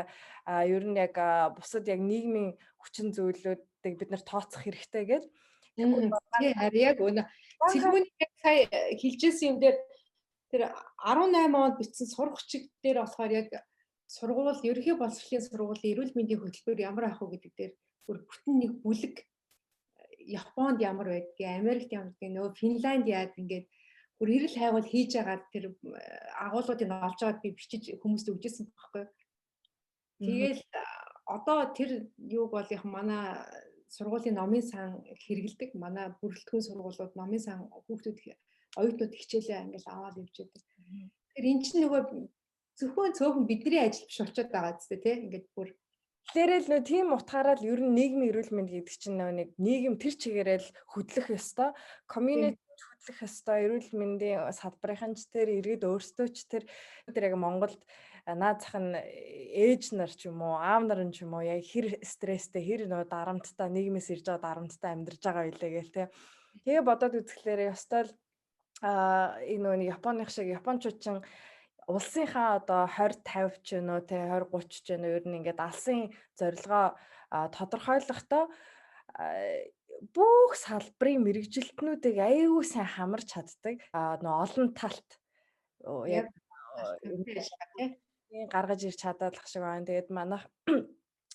S1: Ер нь яг бусад яг нийгмийн хүчин зүйлүүдийг бид нар тооцох хэрэгтэй гэж.
S2: Тий харин яг өнө цэлмүний яг сая хэлжсэн юм дээр тэр 18 онд бичсэн сурах чиг дээр болохоор яг сургууль ерөнхий боловсролын сургуулийн эрүүл мэндийн хөтөлбөр ямар ах вэ гэдэг дээр бүр бүтэн нэг бүлэг Японд ямар байдгийг, Америкт ямар байдгийг, нөгөө Финланд яад ингээд бүр эрэл хайгуул хийж байгаа тэр агуулгуудыг олж аваад би бичиж хүмүүст өгчээсэн байхгүй. Тэгэл одоо тэр юуг бол яг манай сургуулийн номын сан хэрэгэлдэг. Манай бүрэлдэхүүн сургуулиуд номын сан хүүхдүүд оюутнууд хичээлээ ингээд аваад явж байдаг. Тэгэхээр эн чинь нөгөө зөвхөн цөөхөн бидний ажил биш болчиход байгаа зү тэ ингээд бүр
S1: тэрэл нөө тийм утгаараа л ер нь нийгмийн эрүүл мэнд гэдэг чинь нэг нийгэм тэр чигээрээ л хөдлөх ёстой, community хөдлөх ёстой, эрүүл мэндийн салбарын ч тэр иргэд өөрсдөө ч тэр яг Монголд наад зах нь ээж нар ч юм уу, аав нар ч юм уу яг хэр стресстэй, хэр нөө дарамттай нийгмээс ирж байгаа дарамттай амьдарч байгаа байлээ гээл тэ. Тэгээ бодоод үзэхлээр ёстой л энэ нөө Японых шиг японочууд чинь улсынхаа одоо 20 50 ч гэнэ үү те 20 30 ч гэнэ ер нь ингээд алсын зорилгоо тодорхойлохдоо бүх салбарын мэрэгжилтнүүдийг аюул сайн хамарч чаддаг нөө олон талт яг гаргаж ирч чадаалах шиг байна. Тэгээд манайх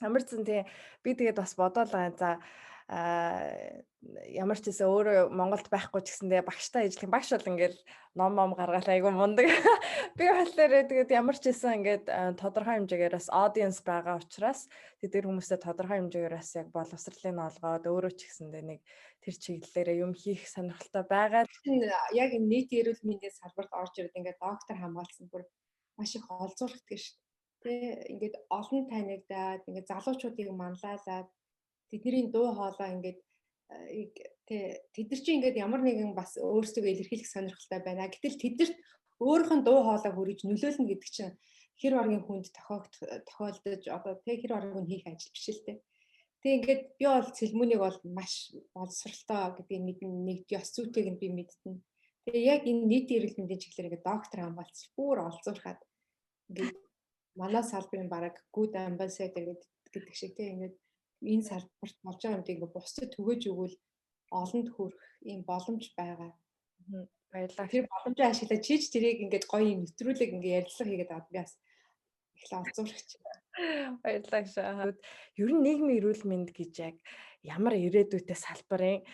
S1: ямар ч зэн тий би тэгээд бас бодоолаа за ямар ч гэсэн өөрөө Монголд байхгүй ч гэсэндээ багштай ажиллах багш бол ингээл ном гаргаад айгу мундаг. Би болохоор тэгээд ямар ч гэсэн ингээд тодорхой хэмжээгээр бас audience байгаа учраас тэр хүмүүстэй тодорхой хэмжээгээр бас яг боловсролын олгоод өөрөө ч гэсэндээ нэг тэр чиглэлээрээ юм хийх сонирхолтой байгаа.
S2: Яг нийт эрүүл мэндийн салбарт орж ирээд ингээд доктор хамгаалсан бүр маш их олзуурхдаг шүү дээ. Ингээд олон танигдаад ингээд залуучуудыг манлайлаад тэдний дуу хоолой ингээд тэд нар чинь ингээд ямар нэгэн бас өөрсдөө илэрхийлэх сонирхолтой байна. Гэтэл тэдэрт өөрийнх нь дуу хоолой хүргэж нөлөөлнө гэдэг чинь хэр оргийн хүнд тохиолдож одоо хэр оргийн хийх ажил биш л дээ. Тэг ингээд би бол цэлмүнийг бол маш боловсралтай гэдгийг мэднэ, нэг ёс зүйтэйг нь би мэднэ. Тэгээ яг энэ нийт эрүүл мэндийн чиглэлээр ингээд доктор хамгаалц бүр олзуурхаад ингээд манай салбарын бараг good ambassador гэдэг шиг тийм ингээд энэ салбарт болж байгаа юмдыг ингээд бусдад түгээж өгвөл олонд хүрэх ийм боломж байгаа.
S1: Баярлалаа.
S2: Тэр боломжийг ашиглаад чийж тэрийг ингээд гоё юм нэвтрүүлэг ингээд ярилцлага хийгээд аваад би бас их л олзуурч.
S1: Баярлалаа шаа. Ер нь нийгмийн эрүүл мэнд гэж яг ямар ирээдүйтэй салбарын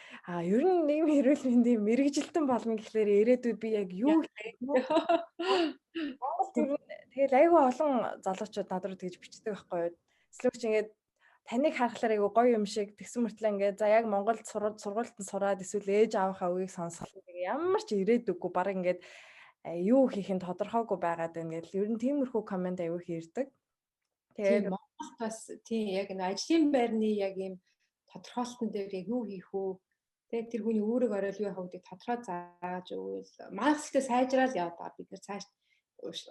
S1: ер нь нийгмийн эрүүл мэндийн мэрэгжилтэн болно гэхлээр ирээдүйд би яг юу Монголд ер нь тэгэл айгүй олон залуучууд над руу тэгж бичдэг байхгүй юу. Эсвэл ингээд таныг харахаар айгүй гоё юм шиг тэгсэн мөртлөө ингээд за яг Монголд сургуульд нь сураад эсвэл ээж аавынхаа үгийг сонсох ямар ч ирээдүггүй баг ингээд юу хийх нь тодорхойгүй байгаад байна гэл ер нь тиймэрхүү комент айгүй хийрдэг.
S2: Тэгээд Монголд бас тийм яг энэ ажлын байрны яг ийм тодорхойлолтын дээр яг юу хийх үү? Тэгээд тэр хүний үүрэг оройлгын хувьд тодорхой зааж өгвөл манай хэсэгтээ сайжраад яваа бид нэр цааш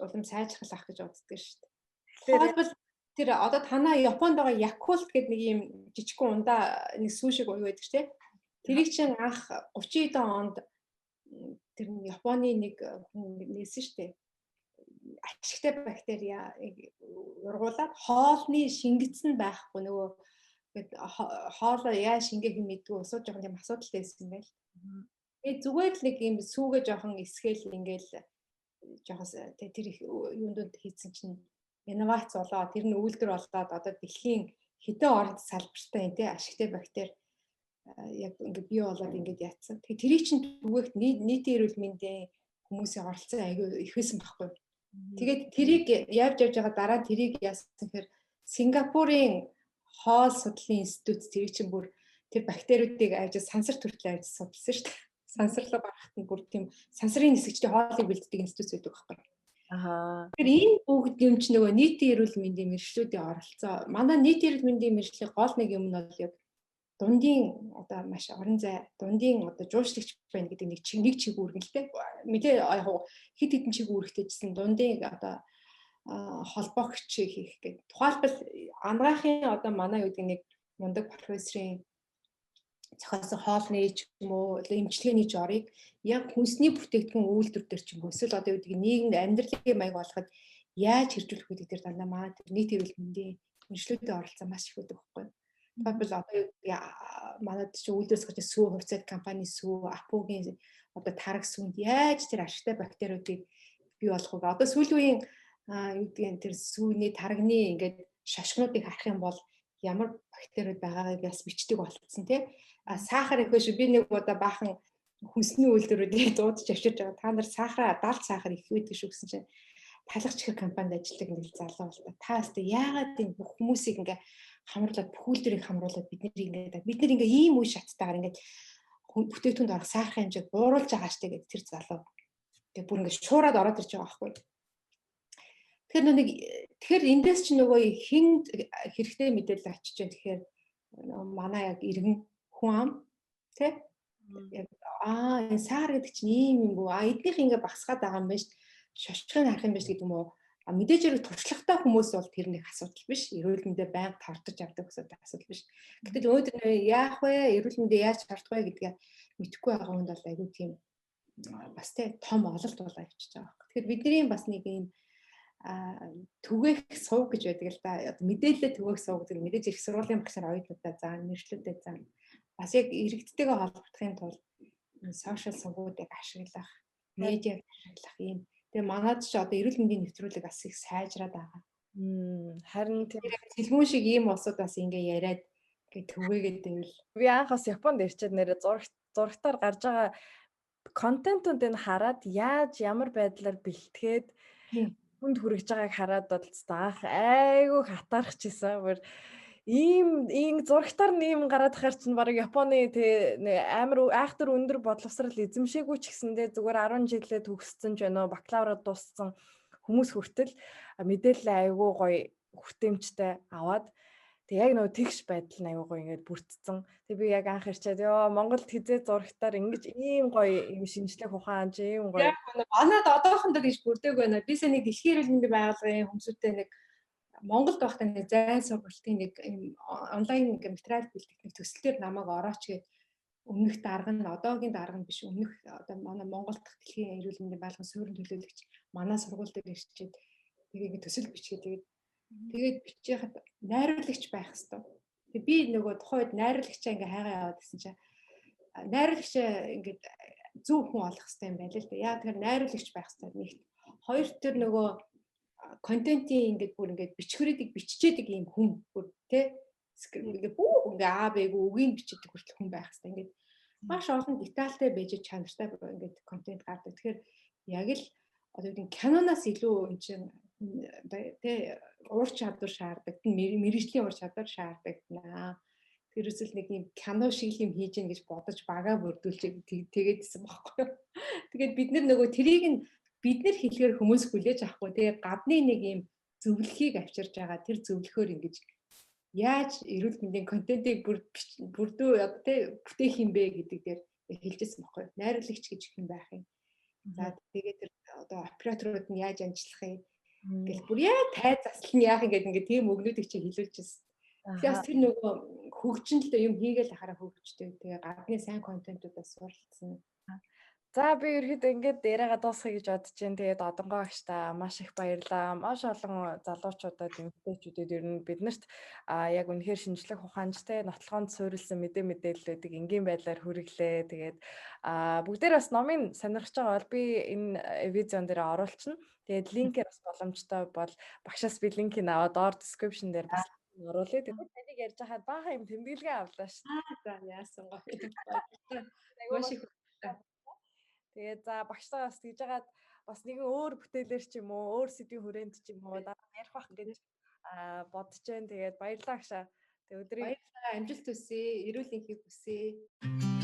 S2: улам сайжрах ах гэж боддог шүү дээ. Тухайлбал тэр одоо танаа Японд байгаа Yakult гэдэг нэг юм жижигхэн ундаа нэг сүү шиг уу байдаг тийм. Тэрийг чинь анх 30 онд тэр Японы нэг хүн нээсэн шүү дээ. Ашигтай бактери ургуулад хоолны шингэцэн байхгүй нөгөө хоолоо яаж шингээх юм мэдгүй усуу жоохон тийм асуудалтай байсан байл. Тэгээд зүгээр л нэг юм сүүгээ жоохон эсгээл ингээл жоохон тэр их юунд хийсэн чинь инновац болоо тэр нь үйлдвэр болоод одоо дэлхийн хэдэн орнд салбартай юм тий ашигтай бактери яг ингээд бий болоод ингээд яатсан. Тэгээд тэрийг чинь түгээх нийтийн эрүүл мэндийн хүмүүсийн оролцоо аягүй их байсан байхгүй. Тэгээд тэрийг явж байгаа дараа тэрийг яасан гэхээр Сингапурын хоол судлалын институт тэрийг чинь бүр тэр бактериудыг авч сансар төрөлөө авч судалсан шүү дээ. Сансарлаг гарахт нь бүр тийм сансрын нисгчдийн хоолыг бэлддэг институт байдаг байхгүй. Тэгэхээр энэ бүгд юм чи нөгөө нийтийн эрүүл мэндийн мэргэжлүүдийн оролцоо. Манай нийтийн эрүүл мэндийн мэргэжлийн гол нэг юм нь бол яг дундын одоо маш орон зай, дундын одоо жуушлагч байна гэдэг нэг чиг үүргэлтэй. Мэдээ яг хит хитэн чиг үүрэгтэйчсэн дундын одоо холбоогч хийх гэдэг. Тухайлбал анагаахын одоо манай юу гэдэг нэг мундаг профессорын зохиосон хоолны ч юм уу эмчилгээний жорыг яг хүнсний бүтээгдэхүүн үйлдвэр дээр ч юм уу эсвэл одоо юу гэдэг нийгэмд амьдралын маяг болгоход яаж хэрэгжүүлэх үү гэдэг дандаа манай нийт эрүүл мэндийн мэргэжлүүдийн оролцоо маш их байдаг байхгүй. Тэгвэл одоо манайд чи үйлдвэрлэж байгаа сүү хувьцаат компани сүү, Апогийн одоо тараг сүүнд яаж тэр ашигтай бактериудыг бий болгох вэ? Одоо сүүлийн үеийн юу гэдгийг тэр сүүний тарагны ингээд шашгнуудыг харах юм бол ямар бактериуд байгаагийг бас бичдэг болцсон тий. Сахар их биш би нэг удаа баахан хүнсний үйлдвэрүүдийг дуудаж авчирж байгаа. Та нар сахараа 70 сахар их байдаг шүү гэсэн чинь талах чихэр компанид ажилладаг нэг залуу бол та хэвээ яагаад энэ бүх хүмүүсийг ингээ хамруулад бүх үйлдвэрийг хамруулад бид нар ингээ ийм үе шаттайгаар ингээ бүтээгдэхүүнд орох сахарын хэмжээг бууруулж байгаа штэ гэдэг тэр залуу. Тэгээ бүр ингээ шуураад ороод ирж байгаа байхгүй. Тэгэхээр эндээс чи нөгөө хинд хэрэгтэй мэдээлэл очиж जैन тэгэхээр манай яг иргэн хүн ам тий яг энэ сахар гэдэг чинь ийм юм бүү эднийх ингээ багсгаад байгаа юм байна шүү шошгыг харах юм байна гэдэг юм уу мэдээж хэрэг туршлагатай хүмүүс бол тэр нэг асуудал биш эрүүл мэндэ байнга тортож авдаг асуудал биш гэтэл өөдөр яах вэ эрүүл мэндэ яаж тортох вэ гэдгээ мэдэхгүй байгаа хүнд бол айгүй тийм бас тий том ололт болоо явчихж байгаа. Тэгэхээр бидний бас нэг юм түгээх сувг гэж байдаг л да. Мэдээлэл түгээх сувг гэдэг мэдээж их сургуулийн багшаар оюутнуудаа заана, мэргэжлүүдэд заана. Бас яг иргэдтэйгээ холбогдохын тулд сошиал сувгуудыг ашиглах, медиаг ашиглах юм. Тэгээ манайд ч одоо эрүүл мэндийн нэвтрүүлэг бас их сайжраад байгаа.
S1: Харин тийм
S2: сэлмүүн шиг ийм улсууд бас ингээ яриад ингээ түгээгээд байвал
S1: би анх бас Японд ирчээд нэрээ зурагтаар гарч байгаа контентууд энэ хараад яаж ямар байдлаар бэлтгээд хүнд хүрэж байгааг хараад бодлоо айгүй хатаарч ирсэн. Ийм зурагтаар нэм гараад хаар чинь баг Японы амар айхтар өндөр бодловсрал эзэмшээгүй ч гэсэндээ зүгээр 10 жилээ төгссөн ч байна уу бакалавра дууссан хүмүүс хүртэл мэдээлэл айгүй гоё хүртээмжтэй аваад яг нөгөө тэгш байдал нь айгүй гоё ингээд бүрдсэн. Тэг би яг анх ирчээд Монголд хизээ зурагтаар ингэж ийм гоё юм шинжлэх ухаан ч ийм гоё.
S2: Манайд одоохондоо гэж бүрдэг байна. Би сая нэг дэлхийн эрүүл мэндийн байгууллагын хүмүүстэй нэг Монголд байхдаа нэг зайн сургалтын нэг онлайн материал бэлтгэх нэг төсөл төр намайг орооч гээд өмнөх дарга нь одоогийн дарга нь биш өмнөх одоо манай Монголд дэлхийн эрүүл мэндийн байгууллагын суурин төлөөлөгч манай сургууль дээр ирчээд тэгээд төсөл бичгээд тэгээд бичээхэд найруулагч байх хэвээр. Тэг би нөгөө тухайд найруулагчаа ингээ хайгаа яваад гэсэн чинь найруулагчаа ингээд зөв хүн олох хэрэгтэй юм байна л да. Яа тэгэхээр найруулагч байх хэрэгтэй. Нэгт хоёр төр нөгөө контентын ингээд бүр ингээд бичгэрүүдийг биччихэдэг юм хүн бүр тий ингээд бүх ингээ А Б-г үгийг бичдэг хүртэл хүн байх хэрэгтэй. Ингээд маш олон детальтай байж чанартай ингээд контент гардаг. Тэгэхээр яг л одоо үгүй киноноос илүү юм чинь тий уур чадвар шаарддаг, мэрэгжлийн уур чадвар шаарддаг наа. Тэрүүсэл нэг юм кино шиг юм хийж гэн гэж бодож багаа бүрдүүлж тэгээдсэн байхгүй юу. Тэгээд бид нөгөө тэрийг нь бид нар хэлгээр хүмүүс хүлээж авахгүй. Тэгээд гадны нэг юм зөвлөхийг авчирж байгаа тэр зөвлөхөөр ингэж яаж эрүүл мэндийн контентыг бүрдүү одоо тий бүтээх юм бэ гэдэг дээр хэлжсэн баггүй. Найруулагч гэж их юм байх юм. За тэгээд тэр одоо операторууд нь яаж ажиллах юм гэл бүр яг тай заслал нь яах ингээд тийм өгнүүдийг чи хэлүүлчихсэн. Тэгэхээр бас тэр нөгөө хөгжинтэй юм хийгээл ахаараа хөгжтэй. Тэгээ гадны сайн контентуудаас суралцсан.
S1: За би ерөөдөө ингээд яриагаа дуусгая гэж бодож байна. Тэгээд одонгоо агштай маш их баярлалаа. Маш олон залуучуудад эмэгтэйчүүдэд ер нь биднэрт яг үнэхээр шинжлэх ухаанчтай нотлохонд суурилсан мэдээллүүдийг энгийн байдлаар хүргэлээ. Тэгээд бүгдээр бас номын сонирхож байгаа бол би энэ видеон дээр оруулчихна. Тэгээд линкээр бас боломжтой бол багшаас би линкийг аваад доор description дээр бас оруулъя. Тэгээд таныг ярьж хахад баахан юм тэмдэглэгээ авлаа шүү.
S2: За яасан гоё. Баярлалаа. Маш их
S1: Тэгээд за багштай бас тэгж жагаад бас нэгэн өөр бүтээлэр ч юм уу, өөр сэдвийн хүрээнд ч юм уу ярих бах гэж бодож जैन. Тэгээд баярлалаа агшаа. Тэг өдрийг
S2: баярлалаа. Амжилт хүсье. Эрүүл энхийг хүсье.